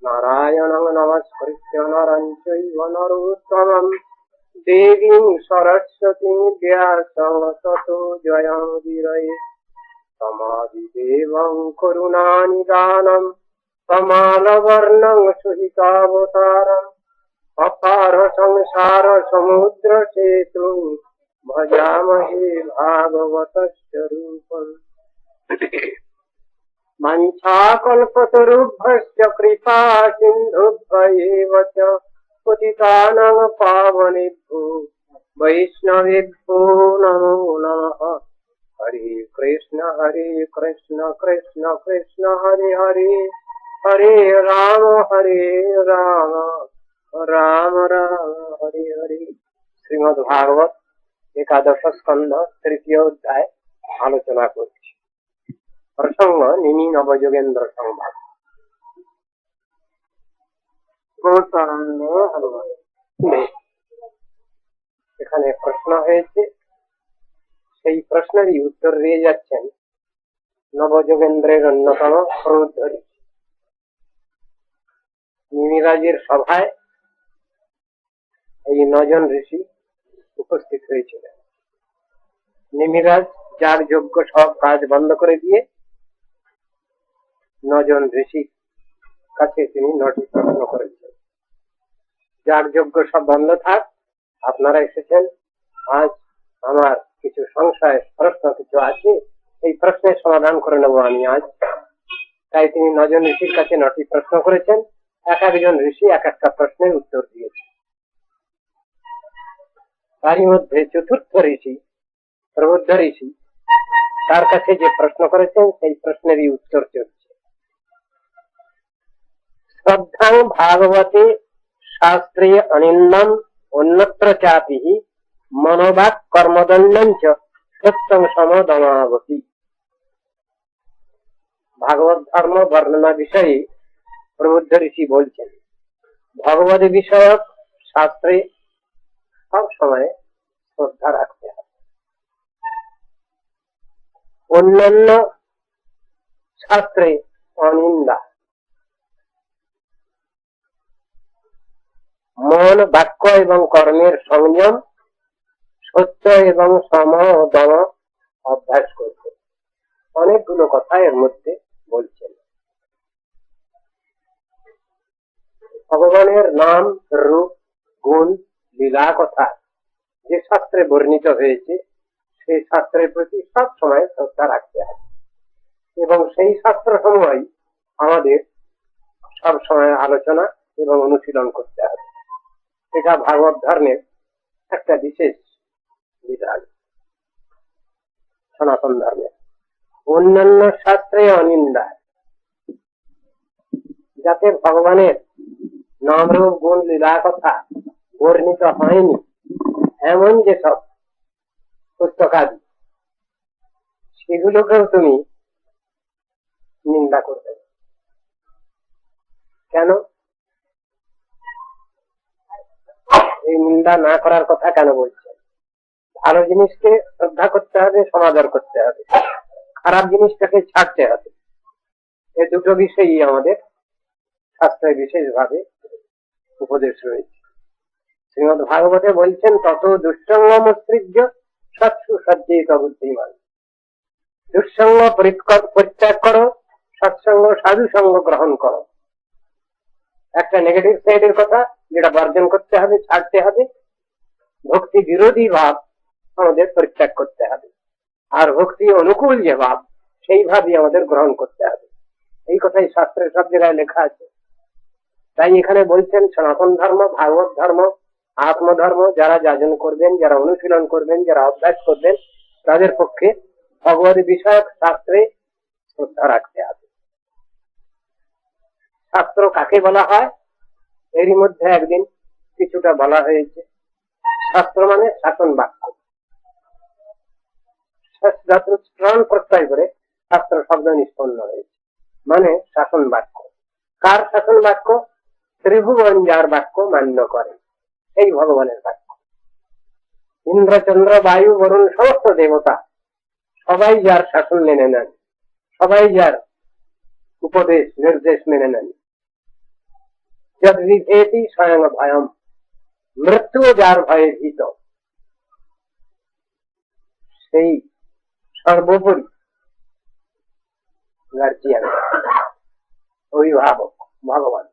[SPEAKER 1] नारायणं नमस्कृत्य नरं चैव नरोत्तमं देवीं सरस्वतीं व्यासं ततो जयमुदीरये। समाधिदेवं करुणानिदानं कमालवर्णं सुहितावतारम् अपार संसार समुद्र सेतु भजामहे भागवतस्य रूपम्। वाञ्छाकल्पतरुभ्यश्च कृपा सिन्धुभ्यैव च पतितानां पावनेभ्यो वैष्णवेभ्यो नमो नमः। हरे कृष्ण कृष्ण कृष्ण हरे हरे हरे राम राम राम हरे हरे। श्रीमद् भागवत एकादश स्कंध तृतीय अध्याय आलोचना करছি। प्रसंग निनी नवयोगेन्द्र संवाद। गौतानंद এখানে প্রশ্ন হয়েছে, সেই প্রশ্নেরই উত্তর দিয়ে যাচ্ছেন নবযোগেন্দ্রের অন্যতম প্রৌদ্ধ নিমিরাজের সভায় এই 9 জন ঋষি উপস্থিত হয়েছিলেন। নিমিরাজ যার যোগ্য সব কাজ বন্ধ করে দিয়ে 9 জন ঋষির কাছে তিনি 9টি প্রশ্ন করেছেন। যার যোগ্য সব বন্ধ থাক, আপনারা এসেছেন, আজ আমার কিছু সংশয় প্রশ্ন কিছু আছে, এই প্রশ্নের সমাধান করে নেব আমি আজ। তাই তিনি 9 জন ঋষির কাছে 9টি প্রশ্ন করেছেন। এক একজন ঋষি এক একটা প্রশ্নের উত্তর দিয়েছে। তারই মধ্যে চতুর্থ ঋষি, প্রবুদ্ধ ঋষি, তার কাছে যে প্রশ্ন করেছেন সেই প্রশ্নেরই উত্তর চলছে। শ্রদ্ধাং ভাগবতে শাস্ত্রে অনিন্দম অন্যত্র চাপি মনোবাক কর্মদণ্ডং চ সত্যং সমদমাবতি। ভাগবত ধর্ম বর্ণনা বিষয়ে প্রবুদ্ধ ঋষি বলছেন, ভগবত বিষয়ক শাস্ত্রে সব সময় শ্রদ্ধা রাখতে হবে। অন্যান্য শাস্ত্রে অনিন্দা, মন, বাক্য এবং কর্মের সংযম, সত্য এবং সম ও দম অভ্যাস করতে। অনেকগুলো কথা এর মধ্যে বলছেন। ভগবানের নাম, রূপ, গুণ, লীলা কথা যে শাস্ত্রে বর্ণিত হয়েছে সেই শাস্ত্রের প্রতি সব সময় শ্রদ্ধা রাখতে হবে এবং সেই শাস্ত্র সমূহই আমাদের সব সময় আলোচনা এবং অনুশীলন করতে হবে। এটা ভাগবত ধর্মের একটা বিশেষ বিধান সনাতন ধর্মের। অন্যান্য শাস্ত্রে অনিন্দা, যাতে ভগবানের নাম, রূপ, গুণ, লীলা কথা বর্ণিত হয়নি এমন যেসব পুস্তকাদি, সেগুলোকেও তুমি নিন্দা করবে। কেন? এই নিন্দা না করার কথা কেন বলছে? ভালো জিনিসকে শ্রদ্ধা করতে হবে, সমাদর করতে হবে, খারাপ জিনিসটাকে ছাড়তে হবে। এই দুটো বিষয়ই আমাদের শাস্ত্রে বিশেষভাবে উপদেশ রয়েছে। শ্রীমদ ভাগবতে বলছেন, তত দুঃসঙ্গম সৃজ্য সৎসু সজ্জিত বুদ্ধিমান। দুঃসঙ্গ পরিত্যাগ করো, সৎসঙ্গ সাধু সঙ্গ গ্রহণ করো। একটা নেগেটিভ সাইডের কথা যেটা বর্জন করতে হবে, ছাড়তে হবে। ভক্তি বিরোধী ভাব আমাদের পরিত্যাগ করতে হবে, আর ভক্তি অনুকূল যে ভাব সেই ভাবই আমাদের গ্রহণ করতে হবে। এই কথাই শাস্ত্রের সব জায়গায় লেখা আছে। তাই এখানে বলছেন, সনাতন ধর্ম, ভাগবত ধর্ম, আত্মধর্ম যারা যাজন করবেন, যারা অনুশীলন করবেন, যারা অভ্যাস করবেন, তাদের পক্ষে ভগবত বিষয়ক শাস্ত্রে শ্রদ্ধা রাখতে হবে। শাস্ত্র কাকে বলা হয়? এরই মধ্যে একদিন কিছুটা বলা হয়েছে। শাস্ত্র মানে শাসন বাক্য। প্রাণ প্রত্যয় করে শাস্ত্র শব্দ নিষ্পন্ন হয়েছে, মানে শাসন বাক্য। কার শাসন বাক্য? ত্রিভুবন যার বাক্য মান্য করে, এই ভগবানের বাক্য। ইন্দ্র, চন্দ্র, বায়ু, বরুণ সমস্ত দেবতা সবাই যার শাসন মেনে নেন, সবাই যার উপদেশ নির্দেশ মেনে নেন। যদ্বিধেতি স্বয়ং ভয়ম, মৃত্যু যার ভয়ে ভীত, সেই সর্বোপরি গার্জিয়ান, অভিভাবক ভগবান।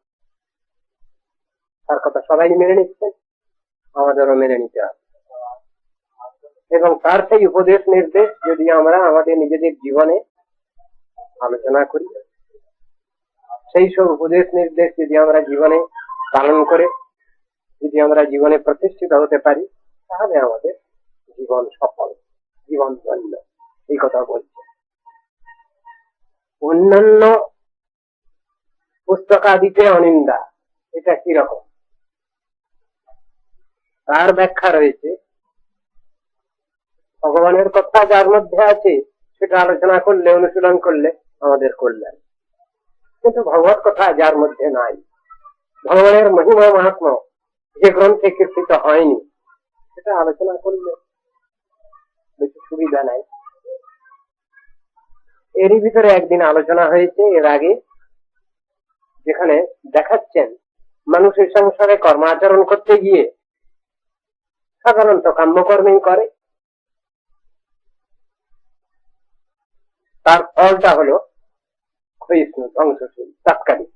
[SPEAKER 1] তার কথা সবাই মেনে নিচ্ছেন, আমাদেরও মেনে নিতে হবে। এবং তার সেই উপদেশ নির্দেশ যদি আমরা আমাদের নিজেদের জীবনে আলোচনা করি, সেই সব উপদেশ নির্দেশ যদি আমরা জীবনে পালন করে যদি আমরা জীবনে প্রতিষ্ঠিত হতে পারি, তাহলে আমাদের জীবন সফল, জীবন ধন্য। এই কথা বলছে। অন্যান্য পুস্তকাদিতে অনিন্দা, এটা কিরকম? তার ব্যাখ্যা রয়েছে। ভগবানের কথা যার মধ্যে আছে সেটা আলোচনা করলে, অনুশীলন করলে আমাদের কল্যাণ। কিন্তু ভগবত কথা যার মধ্যে নাই, ভগবানের মহিমা মাহাত্ম্য যে গ্রন্থে কীর্তিত হয়নি, সেটা আলোচনা করলে বেশি সুবিধা নাই। এরই ভিতরে একদিন আলোচনা হয়েছে এর আগে, যেখানে দেখাচ্ছেন মানুষের সংসারে কর্মাচরণ করতে গিয়ে সাধারণত কাম্যকর্মেই করে, তার ফলটা হলো ক্ষয়িষ্ণু, ধ্বংসশীল, তাৎকালিক।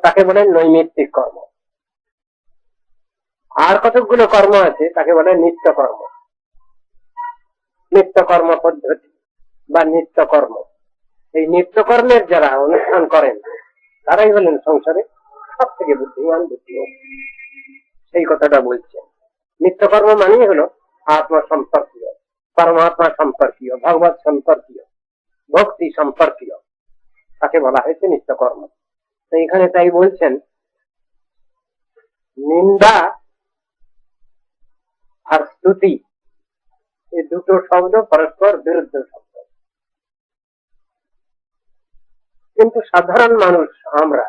[SPEAKER 1] তাকে বলে নৈমিত্তিক কর্ম। আর কতগুলো কর্ম আছে তাকে বলে নিত্যকর্ম, নিত্যকর্ম পদ্ধতি বা নিত্যকর্ম। এই নিত্যকর্মের যারা অনুষ্ঠান করেন তারাই হলেন সংসারে সব থেকে বুদ্ধিমান বুদ্ধিমান। সেই কথাটা বলছেন। নিত্যকর্ম মানেই হলো আত্মা সম্পর্কীয়, পরমাত্মা সম্পর্কীয়, ভগবত সম্পর্কীয়, ভক্তি সম্পর্কীয়, তাকে বলা হয়েছে নিত্যকর্ম। তো এখানে তাই বলছেন নিন্দা আর স্তুতি এই দুটো শব্দ পরস্পর বিরুদ্ধ শব্দ, কিন্তু সাধারণ মানুষ আমরা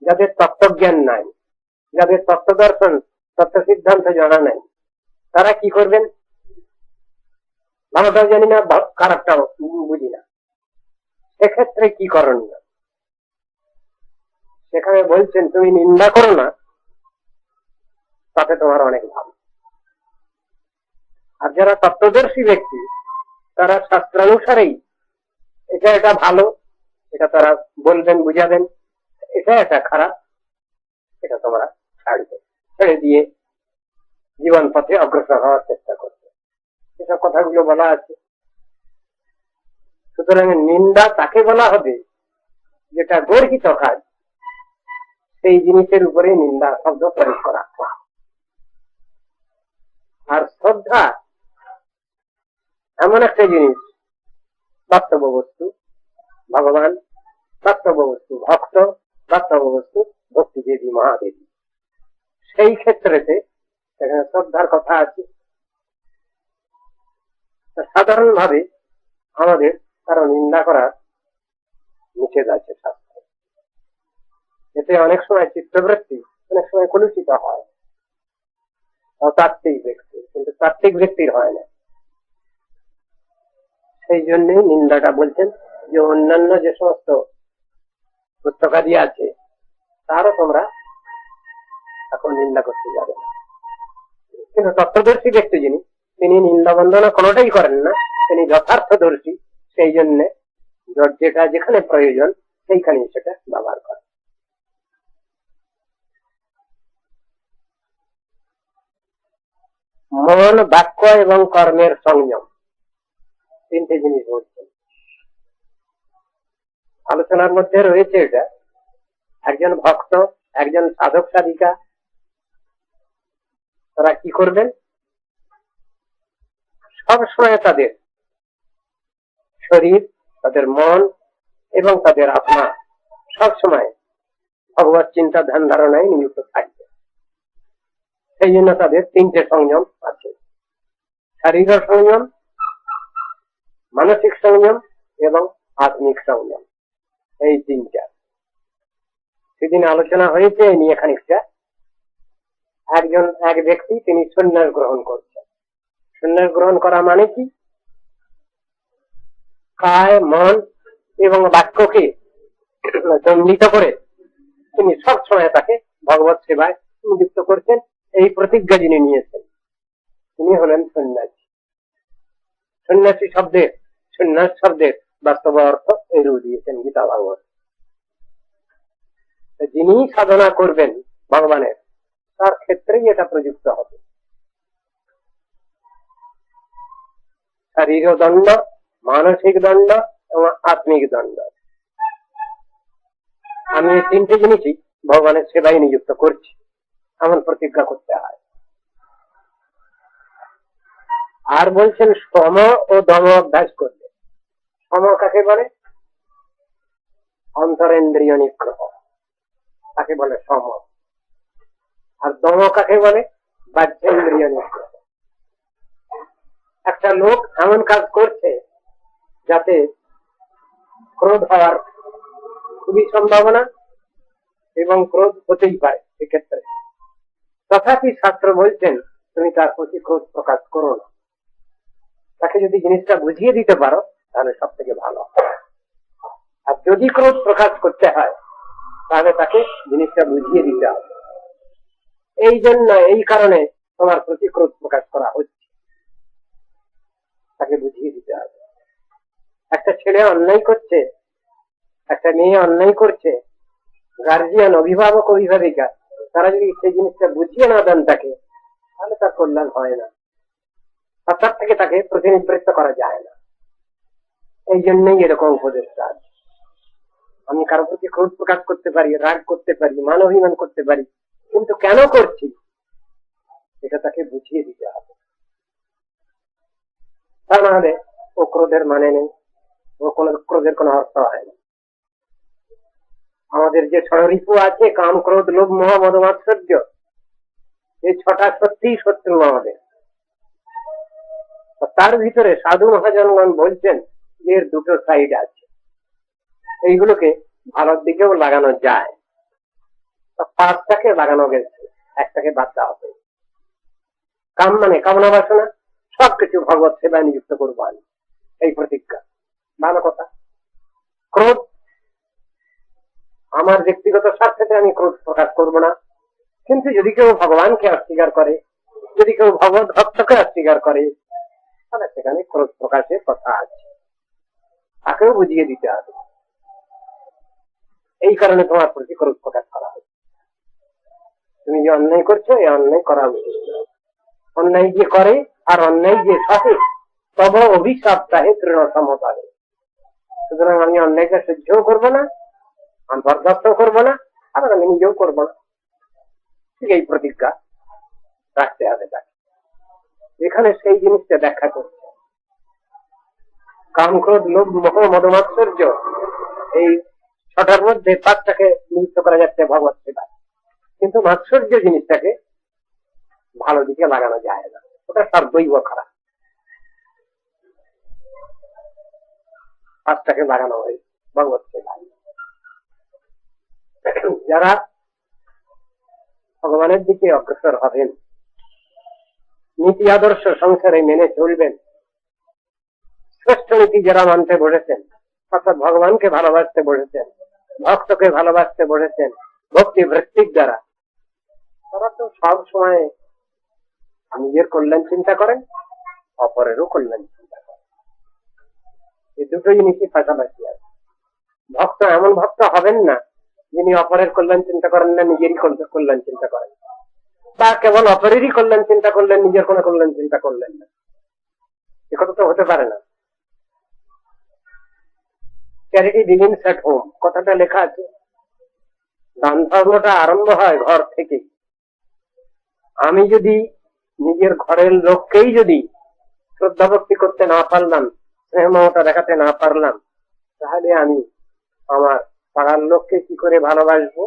[SPEAKER 1] যাদের তত্ত্বজ্ঞান নাই, যাদের তত্ত্ব দর্শন তত্ত্ব সিদ্ধান্ত জানা নাই, তারা কি করবেন? ভালোটাও জানি না, খারাপটাও বুঝি না, সেক্ষেত্রে কি করণীয়? সেখানে বলছেন তুমি নিন্দা করো না, তাতে তোমার অনেক ভালো। আর যারা তত্ত্বদর্শী ব্যক্তি তারা শাস্ত্রানুসারেই এটা ভালো, এটা তারা বলবেন, বুঝাবেন, এটা খারাপ, এটা তোমরা ছেড়ে দিয়ে জীবন পথে অগ্রসর হওয়ার চেষ্টা করবে, এসব কথাগুলো বলা আছে। সুতরাং নিন্দা তাকে বলা হবে যেটা গর্হিত কাজ, সেই জিনিসের উপরে নিন্দা শব্দ প্রয়োগ করা। আর শ্রদ্ধা এমন একটা জিনিস, বাস্তব বস্তু ভগবান, বাস্তব বস্তু ভক্ত, বাস্তব বস্তু ভক্তি দেবী মহাদেবী, সেই ক্ষেত্রেতে সেখানে শ্রদ্ধার কথা আছে। সাধারণ ভাবে আমাদের কারো নিন্দা করার নিষেধ আছে শাস্ত্রে। এতে অনেক সময় চিত্তবৃত্তি অনেক সময় কলুষিত হয়, অতাত্ত্বিক ব্যক্তি, কিন্তু তাত্ত্বিক ব্যক্তির হয় না। সেই জন্যই নিন্দাটা বলছেন যে অন্যান্য যে সমস্ত পুস্তকাদি আছে তারও তোমরা এখন নিন্দা করতে যাবে না। কিন্তু তত্ত্বদর্শী ব্যক্তি যিনি, তিনি নিন্দা বন্দনা কোনোটাই করেন না, তিনি যথার্থদর্শী, সেই জন্য যেটা যেখানে প্রয়োজন সেইখানেই সেটা ব্যবহার করেন। মন, বাক্য এবং কর্মের সংযম, তিনটে জিনিস বলছেন। আলোচনার মধ্যে রয়েছে এটা, একজন ভক্ত, একজন সাধক সাধিকা, তারা কি করবেন? সবসময় তাদের শরীর, তাদের মন এবং তাদের আত্মা সবসময় ভগবত চিন্তা ধ্যান ধারণায় নিযুক্ত থাকবে। সেই জন্য তাদের তিনটে সংযম আছে, শারীরিক সংযম, মানসিক সংযম এবং আত্মিক সংযম, এই তিনটা। সেদিন আলোচনা হয়েছে এই নিয়ে খানিকটা। এক ব্যক্তি তিনি সন্ন্যাস গ্রহণ করছেন। সন্ন্যাস গ্রহণ করা মানে কি? কায়, মন এবং বাক্যকে দণ্ডিত করে তিনি সবসময় তাকে ভগবত সেবায় নিযুক্ত করছেন, এই প্রতিজ্ঞা যিনি নিয়েছেন তিনি হলেন সন্ন্যাসী। সন্ন্যাসী শব্দের, সন্ন্যাস শব্দের বাস্তব অর্থ এরূপ দিয়েছেন গীতা ভাগবত। যিনি সাধনা করবেন ভগবানের, তার ক্ষেত্রেই এটা প্রযুক্ত হবে। শারীরিক দণ্ড, মানসিক দণ্ড এবং আত্মিক দণ্ড, আমি এই তিনটে জিনিসই ভগবানের সেবায় নিযুক্ত করছি, এমন প্রতিজ্ঞা করতে হয়। আর বলছেন সম ও দম অভ্যাস করবে। সম কাকে বলে? অন্তরেন্দ্রিয় নিগ্রহ, তাকে বলে সম। আর দম কাকে বলে? বাহ্যেন্দ্রিয় নিগ্রহ। একটা লোক এমন কাজ করছে যাতে ক্রোধ হওয়ার খুবই সম্ভাবনা এবং ক্রোধ হতেই পারে, সেক্ষেত্রে তথাপি শাস্ত্র বলছেন তুমি তার প্রতি ক্রোধ প্রকাশ করো না। তাকে যদি জিনিসটা বুঝিয়ে দিতে পারো তাহলে সব থেকে ভালো। আর যদি ক্রোধ প্রকাশ করতে হয় তাহলে তাকে জিনিসটা বুঝিয়ে দিতে হবে। এই জন্য এই কারণে তোমার প্রতি ক্রোধ প্রকাশ করা হচ্ছে, তাকে বুঝিয়ে দিতে হবে। একটা ছেলে অন্যায় করছে, একটা মেয়ে অন্যায় করছে, গার্জিয়ান, অভিভাবক, অভিভাবিকা তারা যদি সেই জিনিসটা বুঝিয়ে না দেন তাকে, তাহলে তার কল্যাণ হয় না, আর তার থেকে তাকে প্রতিনিবৃত্ত করা যায় না। এই জন্যই এরকম উপদেশটা আছে। আমি কারো প্রতি ক্রোধ প্রকাশ করতে পারি, রাগ করতে পারি, মান অভিমান করতে পারি, কিন্তু কেন করছি এটা তাকে বুঝিয়ে দিতে হবে। তা না হলে ও ক্রোধের মানে নেই, ও কোন ক্রোধের কোন অর্থ হয় না। আমাদের যে 6 ঋতু আছে, কাম, ক্রোধ, লোভ, মোহ, মদ, মাৎসর্য, এই 6টা সত্যিই শত্রু আমাদের। তার ভিতরে সাধু মহাজনগণ বলছেন এর 2টো সাইড আছে, এইগুলোকে ভালোর দিকেও লাগানো যায়, 5টাকে লাগানো গেছে, একটাকে বাদ দেওয়া হবে। কাম মানে কামনা বাসনা, সবকিছু ভগবত সেবায় নিযুক্ত করবো আমি, এই প্রতিজ্ঞা, ভালো কথা। ক্রোধ, আমার ব্যক্তিগত স্বার্থে আমি ক্রোধ প্রকাশ করবো না, কিন্তু যদি কেউ ভগবানকে অস্বীকার করে, যদি কেউ ভগবত ভক্তকে অস্বীকার করে, তাহলে সেখানে ক্রোধ প্রকাশের কথা আছে, তাকেও বুঝিয়ে দিতে হবে। এই কারণে তোমার প্রতি ক্রোধ প্রকাশ করা হবে। তুমি যে অন্যায় করছো, এই অন্যায় করা উচিত। অন্যায় যে করে আর অন্যায় যে সহে তব অভিশাপ তাহে তৃণ সমতাহে। সুতরাং আমি অন্যায়কে সহ্যও করবো না, আমি বরদাস্ত করবো না, আবার আমি নিজেও করবো না। ঠিক এই প্রতিজ্ঞা রাখতে হবে তাকে। এখানে সেই জিনিসটা ব্যাখ্যা করছে। কাম, ক্রোধ, লোভ, মোহ, মদ, মাৎসর্য, এই 6টার মধ্যে 5টাকে নিযুক্ত করা যাচ্ছে ভগবত সেবায়, কিন্তু মাৎসর্য জিনিসটাকে ভালো দিকে লাগানো যায় না, ওটা সর্বৈব খারাপ। 5টাকে লাগানো হয় ভগবত সেবায়। যারা ভগবানের দিকে অগ্রসর হবেন, নীতি আদর্শ সংসারে মেনে চলবেন, শ্রেষ্ঠ নীতি যারা মানতে বসেছেন, অর্থাৎ ভগবানকে ভালোবাসতে বসেছেন, ভক্তকে ভালোবাসতে বসেছেন ভক্তি ভৃত্তির দ্বারা, তারা তো সব সময় নিজের কল্যাণ চিন্তা করেন, অপরেরও কল্যাণ চিন্তা করেন। এই দুটো জিনিসই পাশাপাশি আছে। ভক্ত এমন ভক্ত হবেন না যিনি অপরের কল্যাণ চিন্তা করেন না, নিজেরই কল্যাণ চিন্তা করেন, বা কেবল অপরেরই কল্যাণ চিন্তা করলেন, নিজের কোনো কল্যাণ চিন্তা করলেন না। এ কথা তো হতে পারে না। চ্যারিটি বিগিনস এট হোম কথাটা লেখা আছে। দান ধর্মটা আরম্ভ হয় ঘর থেকে। আমি যদি নিজের ঘরের লোককেই যদি শ্রদ্ধা ভক্তি করতে না পারলাম, স্নেহ মমতা দেখাতে না পারলাম, তাহলে আমি আমার পাড়ার লোককে কি করে ভালোবাসবো,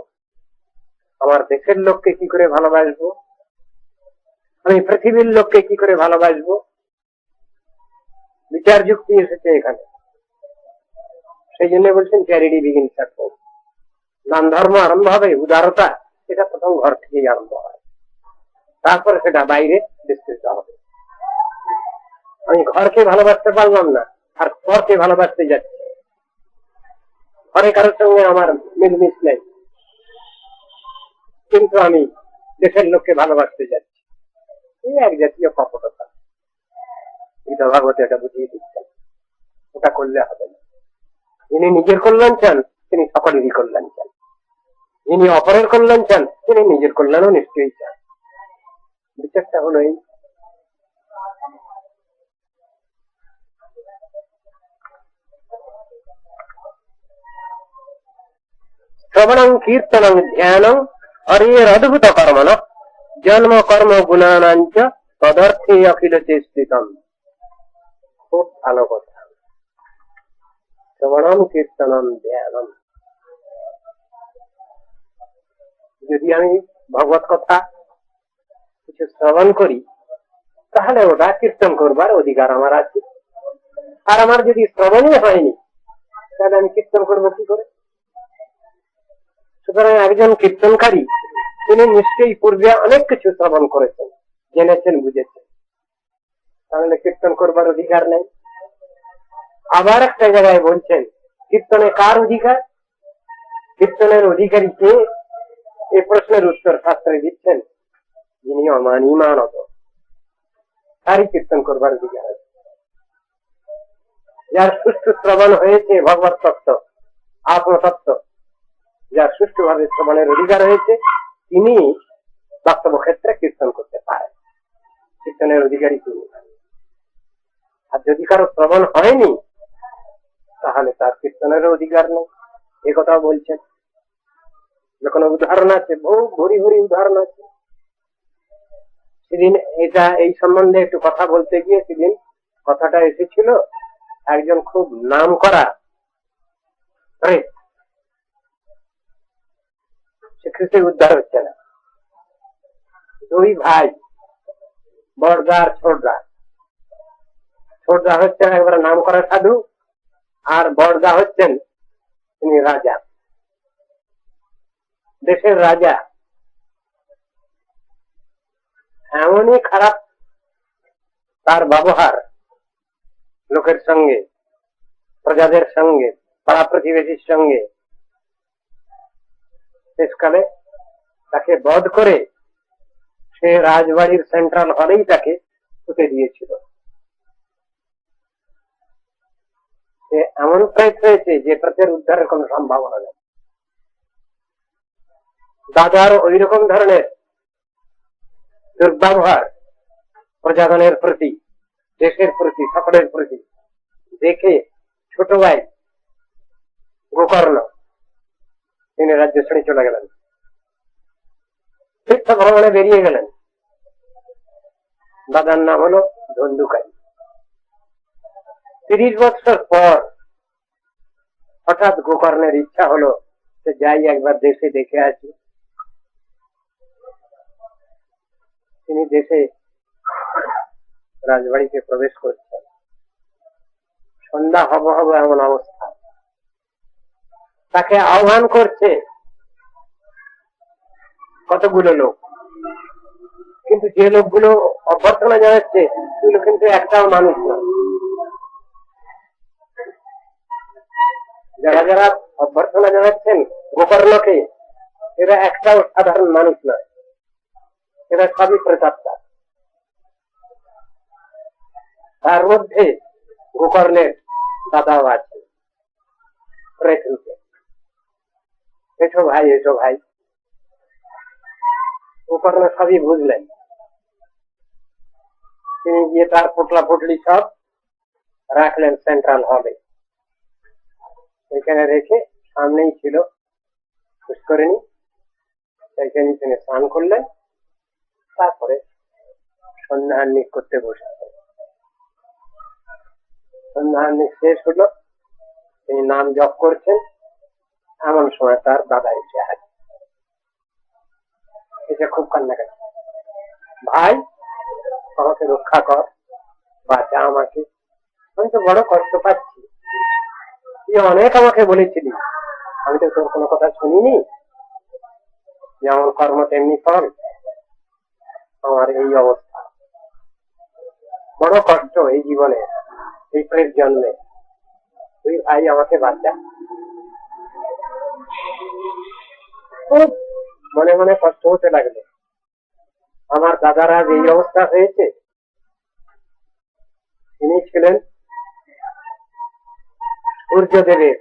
[SPEAKER 1] আমার দেশের লোককে কি করে ভালোবাসবো, আমি পৃথিবীর লোককে কি করে ভালোবাসবো? বিচার যুক্তি এসেছে এখানে। সেই জন্য বলছেন চ্যারিটি বিগিনস এট হোম। দান ধর্ম আরম্ভ হবে, উদারতা, এটা প্রথম ঘর থেকেই আরম্ভ হয়, তারপরে সেটা বাইরে বিস্তৃত হবে। আমি ঘরকে ভালোবাসতে পারলাম না, আর ঘরকে ভালোবাসতে যাচ্ছি, ঘরে কারোর সঙ্গে আমার মিলমিশ নেই, কিন্তু আমি দেশের লোককে ভালোবাসতে যাচ্ছি, এই এক জাতীয় কপটতা। এটা ভাগবত এটা বুঝিয়ে দিচ্ছেন, ওটা করলে হবে না। যিনি নিজের কল্যাণ চান তিনি সকলেরই কল্যাণ চান, যিনি অপরের কল্যাণ চান তিনি নিজের কল্যাণও নিশ্চয়ই চান। বিচারটা হলো এই। শ্রবণং কীর্তনং ধ্যানং হরের অদ্ভুত কর্মণ জন্ম কর্ম গুণানাঞ্চ তদর্থে অখিল চেষ্টিতম। খুব ভালো কথা। শ্রবণং কীর্তনং ধ্যানম, যদি আমি ভগবত কথা কিছু শ্রবণ করি তাহলে ওটা কীর্তন করবার অধিকার আমার আছে। আর আমার যদি শ্রবণই হয়নি তাহলে আমি কীর্তন করবো কি করে? সুতরাং একজন কীর্তনকারী তিনি নিশ্চয়ই পূর্বে অনেক কিছু শ্রবণ করেছেন, জেনেছেন, বুঝেছেন, তাহলে কীর্তন করবার অধিকার নেই। আবার একটা জায়গায় বলছেন কীর্তনে কার অধিকার, কীর্তনের অধিকারী কে? এই প্রশ্নের উত্তর শাস্ত্রে দিচ্ছেন যিনি অমানি মানত, তারই কীর্তন করবার অধিকার আছে। যার সুষ্ঠু শ্রবণ হয়েছে ভগবত তত্ত্ব, আত্মতত্ত্ব, যার সুষ্ঠুভাবে শ্রবণের অধিকার হয়েছে, তিনি বাস্তব ক্ষেত্রে কীর্তন করতে পারেন। কীর্তনের অধিকারী তিনি। আর যদি কারো শ্রবণ হয়নি, তাহলে তার কীর্তনেরও অধিকার নেই, এ কথাও বলছেন। যখন উদাহরণ আছে, বহু ভরি ভরি উদাহরণ আছে। সেদিন এই সম্বন্ধে একটু কথা বলতে গিয়ে সেদিন কথাটা এসেছিল, একজন খুব নাম করা সে খ্রিস্টের উদ্ধার হচ্ছে না। দুই ভাই, বড়দা আর ছোটদা। ছোটদা হচ্ছেন একবার নাম করা সাধু, আর বড়দা হচ্ছেন তিনি রাজা, দেশের রাজা। এমনই খারাপ তার ব্যবহার লোকের সঙ্গে, প্রজাদের সঙ্গে, পাড়া প্রতিবেশীর সঙ্গে। শেষকালে তাকে বধ করে সে রাজবাড়ির সেন্ট্রাল হলেই তাকে পুঁতে দিয়েছিল। সে এমন প্রেত হয়েছে যে প্রেতের উদ্ধারের কোন সম্ভাবনা নেই। দাদার ওই রকম ধরনের দুর্ব্যবহার প্রজাগণের প্রতি, দেশের প্রতি, সকলের প্রতি দেখে ছোট ভাই গোকর্ণ তিনি রাজ্য ছেড়ে চলে গেলেন, তীর্থ ভ্রমণে বেরিয়ে গেলেন। দাদার নাম হলো ধন্দুকারী। 30 বছর পর হঠাৎ গোকর্ণের ইচ্ছা হলো যে যাই একবার দেশে দেখে আসি। তিনি দেশে রাজবাড়িতে প্রবেশ করছেন। সন্ধ্যা হব হব এমন অবস্থা। তাকে আহ্বান করছে কতগুলো লোক, কিন্তু যে লোকগুলো অভ্যর্থনা জানাচ্ছে সেগুলো কিন্তু একটাও মানুষ না। যারা যারা অভ্যর্থনা জানাচ্ছেন গোকর্ণকে, এরা একটাও সাধারণ মানুষ নয়, এরা সবই প্রেতাত্মা। তার মধ্যে গোকর্ণের দাদাও আছে প্রেত রূপে। এসো ভাই, এসো ভাই। গোকর্ণ সবই বুঝলেন। তিনি গিয়ে তার পোটলা পোটলি সব রাখলেন সেন্ট্রাল হলে। এখানে রেখে সামনেই ছিল পুষ্করিণী, সেইখানে তিনি স্নান করলেন। তারপরে সন্ধ্যাহান্নিক করতে বসেছেন। সন্ধ্যাহান্নিক শেষ হলো, তিনি নাম জপ করছেন। এমন সময় তার দাদা এসে হাজির। এসে খুব কান্নাকাটি, ভাই আমাকে রক্ষা কর, বাঁচা আমাকে, আমি তো বড় কষ্ট পাচ্ছি। তুই অনেক আমাকে বলেছিলি, আমি তো তোর কোনো কথা শুনিনি। যেমন কর্ম তেমনি ফল, আমার এই অবস্থা, বড় কষ্ট এই জীবনে, এই প্রেত জন্মে। তুই ভাই আমাকে বাঁচা। খুব মনে মনে কষ্ট হতে লাগলো, আমার দাদারা এই অবস্থা হয়েছে। তিনি ছিলেন সূর্যদেবের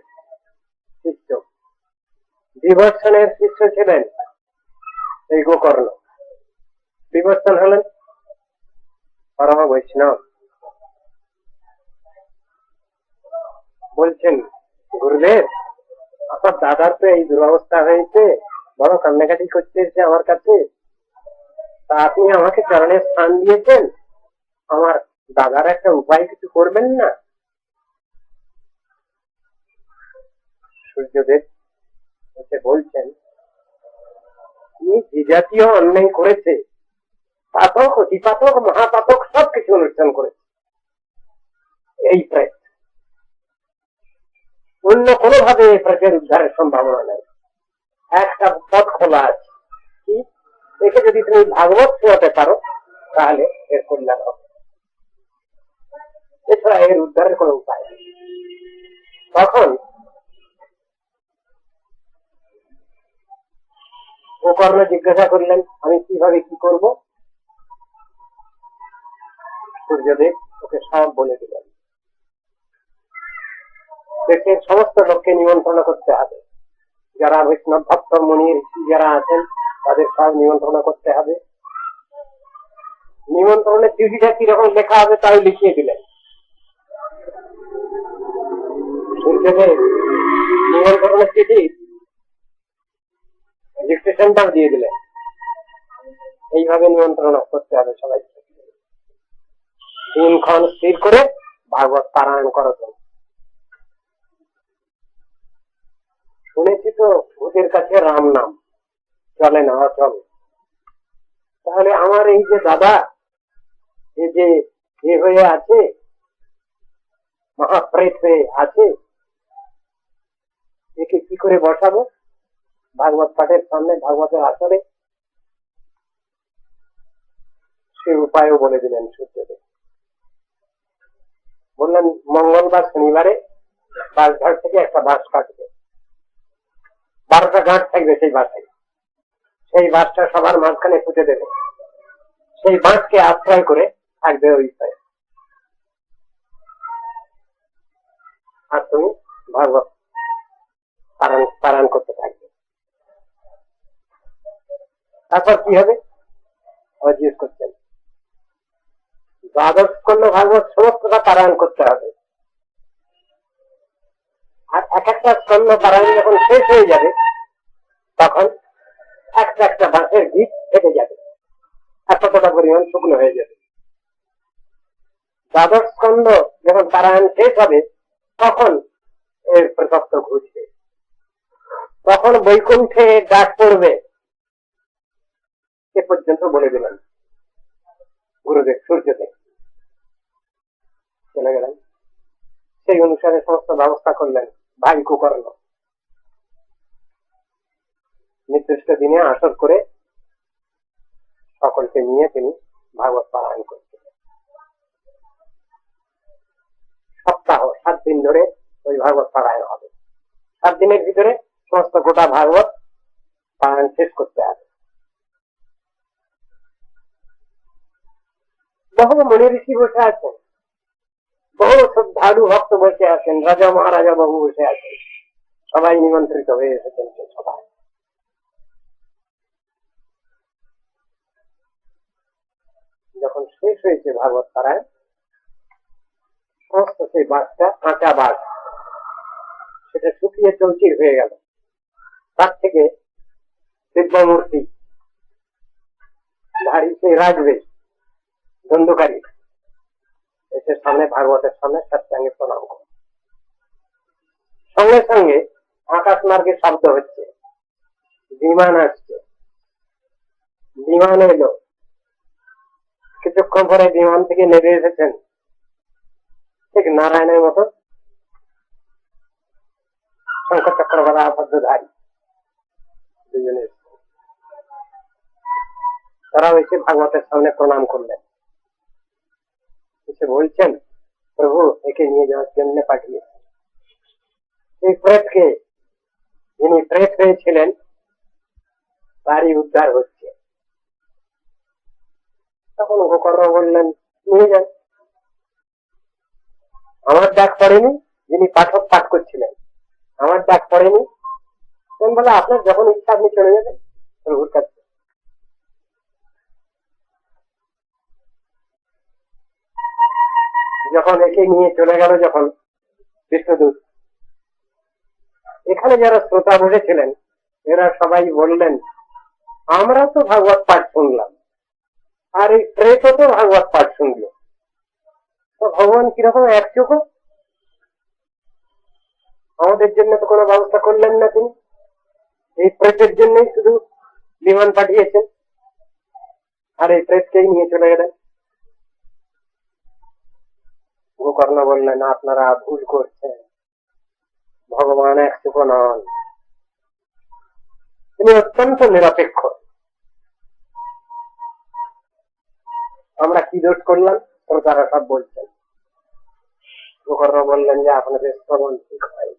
[SPEAKER 1] শিষ্য, বিভৎসনের শিষ্য ছিলেন এই গোকর্ণ। বিভৎসন হলেন পরম বৈষ্ণব। বলছেন, গুরুদেব আপনার দাদার তো এই দুরবস্থা হয়েছে, বড় কান্নাকাটি করতে এসে আমার কাছে, তা আপনি আমাকে চরণে স্থান দিয়েছেন, আমার দাদার একটা উপায় কিছু করবেন না? সূর্যদেব বলছেন, তিনি যে জাতীয় অন্যায় করেছে, পাতক, অতিপাতক, মহাপাতক সবকিছু অনুষ্ঠান করেছে এই প্রেত। অন্য কোনোভাবে প্রেতের উদ্ধারের সম্ভাবনা নেই। একটা পথ খোলা আছে, কি একে যদি তুমি ভাগবত শোনাতে পারো তাহলে এর কল্যাণ হবে, এছাড়া এর উদ্ধারের কোন উপায় নেই। তখন গোকর্ণ জিজ্ঞাসা করলেন, আমি কিভাবে কি করব? সূর্যদেব ওকে সব বলে দিলেন। দেশের সমস্ত লোককে নিমন্ত্রণ করতে হবে, যারা বৈষ্ণব ভক্ত মুনি ঋষি যারা আছেন তাদের সব নিমন্ত্রণ করতে হবে। নিমন্ত্রণের চিঠিটা কিরকম লেখা হবে তাই লিখিয়ে দিলেন। সূর্যদেব নিমন্ত্রণের চিঠি ডিকটেশনটাও দিয়ে দিলেন, এইভাবে নিমন্ত্রণ করতে হবে সবাইকে। দিনক্ষণ স্থির করে ভাগবত পারায়ণ করো। শুনেছি তো ভূতের কাছে রাম নাম চলে না, চলে। তাহলে আমার এই যে দাদা এই যে এ হয়ে আছে, মহাপ্রেত হয়ে আছে, একে কি করে বসাবো ভাগবত পাঠের সামনে, ভাগবতের আসরে? সে উপায়ও বলে দিলেন সূর্যদেব। বললেন মঙ্গলবার শনিবারে বাঁশঝাড় থেকে একটা বাঁশ কাটবে, 12টা গাঁট থাকবে সেই বাঁশে, সেই বাঁশটা সবার মাঝখানে পুঁতে দেবে, সেই বাঁশকে আশ্রয় করে থাকবে ওই পায়ে, আর তুমি ভাগবত পারায়ণ করতে থাকবে। তারপর কি হবে আবার জিজ্ঞেস করছেন। দ্বাদশ স্কন্ধ ভাগবত সমস্তটা পারায়ণ করতে হবে, আর এক একটা স্কন্ধ পারায়ণ যখন শেষ হয়ে যাবে তখন একটা একটা বাঁশের গীত ফেটে যাবে, এতটা পরিমাণ শুকনো হয়ে যাবে। দ্বাদশ স্কন্ধ যখন পারায়ণ শেষ হবে তখন এর প্রতত্ব ঘুরবে, তখন বৈকুণ্ঠে ডাক পড়বে। এ পর্যন্ত বলে দিলেন গুরুদেব সূর্যদেব। চলে গেলেন, সেই অনুসারে সমস্ত ব্যবস্থা করলেন ভাই গোকর্ণ। নির্দিষ্ট দিনে আসর করে সকলকে নিয়ে তিনি ভাগবত পারায়ণ করছিলেন। সপ্তাহ 7 দিন ধরে ওই ভাগবত পারায়ণ হবে। 7 দিনের ভিতরে সমস্ত গোটা ভাগবত পারায়ণ শেষ করতে হবে। বহু মুনি ঋষি বসে আছেন, বহু শ্রদ্ধালু ভক্ত বসে আছেন, রাজা মহারাজা বহু বসে আছেন, সবাই নিমন্ত্রিত হয়ে এসেছেন সে সবাই। যখন শেষ হয়েছে ভাগবত পারায়ণ, সমস্ত সেই বাঁশটা কাঁচা বাঁশ, সেটা শুকিয়ে চৌচির হয়ে গেল। তার থেকে দিব্যমূর্তি ধারী সেই রাজবেশ ধন্ধকারী এসে সামনে ভাগবতের সামনে সৎসঙ্গে প্রণাম করে। সঙ্গে সঙ্গে আকাশ মার্গে শব্দ হচ্ছে, বিমান আসছে। বিমান এলো, কিছুক্ষণ পরে বিমান থেকে নেমে এসেছেন ঠিক নারায়ণের মতো শঙ্কর চক্রবর্তী আবদ্ধধারী দুজনে। তারাও এসে ভাগবতের সামনে প্রণাম করলেন, এসে বলছেন প্রভু একে নিয়ে যাওয়ার জন্য পাঠিয়েছেন। এই প্রেতকে, যিনি প্রেত হয়েছিলেন তারই উদ্ধার হচ্ছে। তখন গোকর্ণ বললেন নিয়ে যান। আমার ডাক পড়েনি, যিনি পাঠক পাঠ করছিলেন আমার ডাক পড়েনি। বলে আপনার যখন ইচ্ছা আপনি চলে যাবেন প্রভুর কাছে। যখন একে নিয়ে চলে গেল, যখন বিষ্ণুদূত, এখানে যারা শ্রোতা বসেছিলেন এরা সবাই বললেন আমরা তো ভাগবত পাঠ শুনলাম, আর এই প্রেত তো ভাগবত পাঠ শুনলো, তো ভগবান কিরকম এক চোখ, আমাদের জন্য তো কোনো ব্যবস্থা করলেন না তিনি, এই প্রেতের জন্যই শুধু বিমান পাঠিয়েছেন আর এই প্রেতকেই নিয়ে চলে গেলেন। গোকর্ণ বললেন আপনারা ভুল করছেন, ভগবান এক চোখ নন, তিনি অত্যন্ত নিরপেক্ষ। আমরা কি দোষ করলাম? তারা সব বলছেন। মুখররা বললেন যে আপনাদের শ্রবণ ঠিক হয়নি,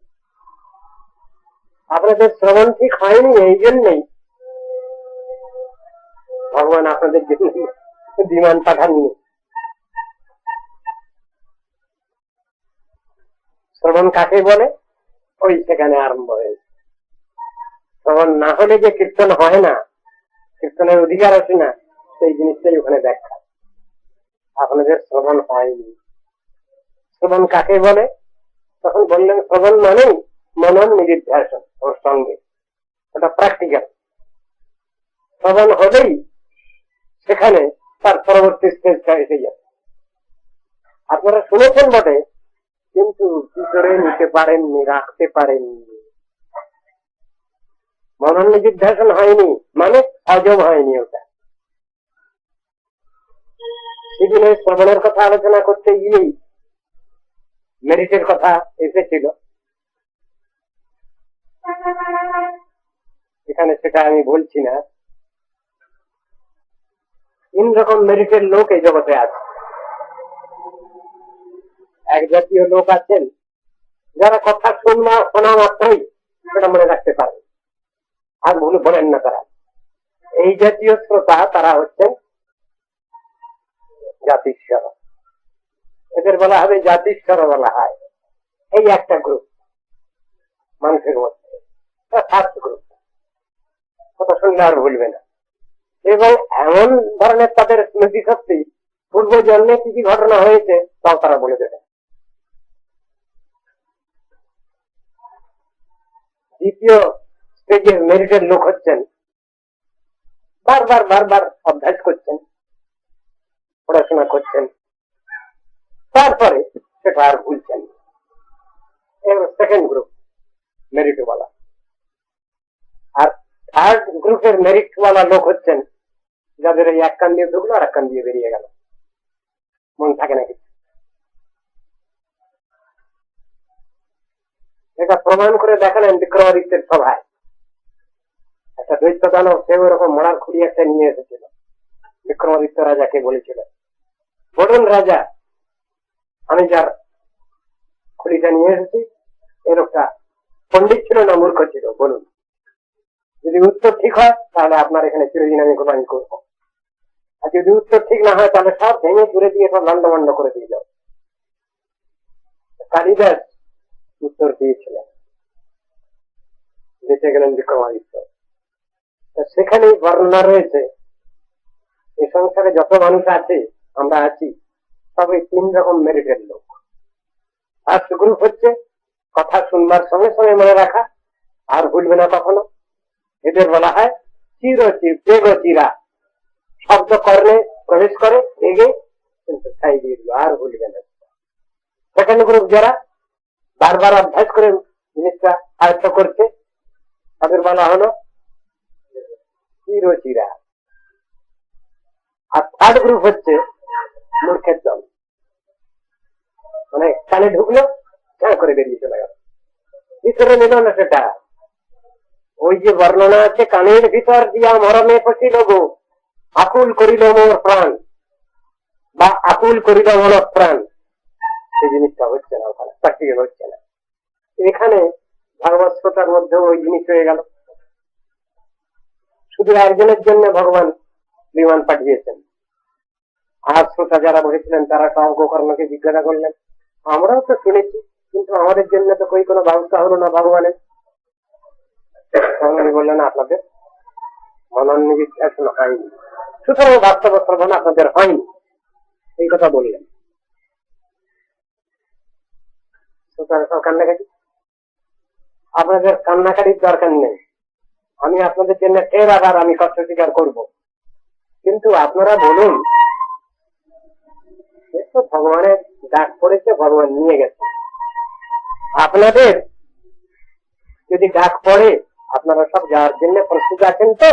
[SPEAKER 1] আপনাদের শ্রবণ ঠিক হয়নি, এই জন্যই ভগবান আপনাদের জন্য বিমান পাঠাননি। শ্রবণ কাকে বলে? ওই সেখানে আরম্ভ হয়েছে। শ্রবণ না হলে যে কীর্তন হয় না, কীর্তনের অধিকার আছে না, সেই জিনিসটাই ওখানে ব্যাখ্যা। আপনাদের শ্রবণ হয়নি। শ্রবণ কাকে বলে? তখন বললেন শ্রবণ মানেই মনন নিদিধ্যাসন, ওর সঙ্গে ওটা প্র্যাকটিক্যাল। শ্রবণ হলেই সেখানে তার পরবর্তী স্টেজটা এসে যাবে। আপনারা শুনেছেন বটে, কিন্তু ভিতরে নিতে পারেননি, রাখতে পারেননি। মনন নিদিধ্যাসন হয়নি মানে হজম হয়নি ওটা। সেদিনে শ্রবণের কথা আলোচনা করতে গিয়েই মেরিটের কথা এসেছিল, এখানে সেটা আমি বলছি না। 3 রকম মেরিটের লোক এই জগতে আছে। এক জাতীয় লোক আছেন যারা কথা শোনা মাত্রই সেটা মনে রাখতে পারে, আর ভুল বলেন না তারা। এই জাতীয় শ্রোতা তারা হচ্ছেন জাতিস্বর, এদের বলা হবে জাতিস্বর বলা হয়। এই একটা গ্রুপ মানুষের মধ্যে, ফার্স্ট গ্রুপ, কথা শুনলে আর ভুলবে না। এবং এমন ধরনের তাদের স্মৃতি শক্তি, পূর্ব জন্মে কি কি ঘটনা হয়েছে তাও তারা বলে দেবে। দ্বিতীয় স্টেজের মেরিটের লোক হচ্ছেন বারবার অভ্যাস করছেন, পড়াশোনা করছেন, তারপরে সেটা আর ভুলছেন। সেকেন্ড গ্রুপ মেরিটওয়ালা। আর থার্ড গ্রুপের মেরিটওয়ালা লোক হচ্ছেন যাদের এই এক কান দিয়ে ঢুকলো আর এক কান দিয়ে বেরিয়ে গেল, মন থাকে না কিছু। এটা প্রমাণ করে দেখালেন বিক্রমাদিত্যের সভায়। একটা দৈত্য দানব, সে ওই রকম মরার খুঁড়ি একটা নিয়ে এসেছিল। বিক্রমাদিত্য রাজাকে বলেছিল, বলুন রাজা, আমি যার খুঁড়িটা নিয়ে এসেছি এই লোকটা পণ্ডিত ছিল না মূর্খ ছিল, বলুন। যদি উত্তর ঠিক হয় তাহলে আপনার এখানে চিরদিন আমি কোরবানি করবো, আর যদি উত্তর ঠিক না হয় তাহলে সব ভেঙে ঘুরে দিয়ে সব লন্ডভন্ড করে দিয়ে যাও। কালিদাস উত্তর দিয়েছিলেন, বেঁচে গেলেন বিক্রমাদিত্য। সেখানেই বর্ণনা রয়েছে এই সংসারে যত মানুষ আছে, আমরা আছি, সবাই 3 রকম মেরিটের লোক। ফার্স্ট গ্রুপ হচ্ছে কথা শুনবার সঙ্গে সঙ্গে মনে রাখা, আর ভুলবে না কখনো। এদের বলা হয় চিরা, শব্দ কর্ণে প্রবেশ করে এগে কিন্তু ছাই দিয়ে দিল, আর ভুলবে না। সেকেন্ড গ্রুপ যারা বারবার অভ্যাস করে জিনিসটা আয়ত্ত করছে, তাদের বলা হলো চিরা। আর থার্ড গ্রুপ হচ্ছে মূর্খের দল, মানে কানে ঢুকলো করে বেরিয়ে চলে গেল, ভিতরে নিল না সেটা। ওই যে বর্ণনা আছে, কানের ভিতর দিয়া মরমে পশিল গো, আকুল করিল মোর প্রাণ, বা আকুল করিল মন প্রাণ, সেই জিনিসটা হচ্ছে না, ওখানে প্র্যাকটিক্যাল হচ্ছে না। এখানে ভাগবত শ্রোতার মধ্যে ওই জিনিস হয়ে গেল। শুধু একজনের জন্য ভগবান বিমান পাঠিয়েছেন, আর শ্রোতা যারা বসেছিলেন তারা সব গোকর্ণকে জিজ্ঞাসা করলেন, আমরাও তো শুনেছি, কিন্তু আমাদের জন্য তো কোনো ব্যবস্থা হলো না ভগবানের। উনি বললেন আপনাদের মনন নিদিধ্যাসন হয়নি, সুতরাং বাস্তব শ্রবণ আপনাদের হয়নি, এই কথা বললেন। কান্নাকাটি, আপনাদের কান্নাকাটির দরকার নেই, আমি আপনাদের জন্য ফের আবার আমি কষ্ট স্বীকার করবো। কিন্তু আপনারা বলুন, ভগবানের ডাক পড়েছে, ভগবান নিয়ে গেছে। আপনাদের যদি ডাক পড়ে আপনারা সব যাওয়ার জন্য প্রস্তুত আছেন তো?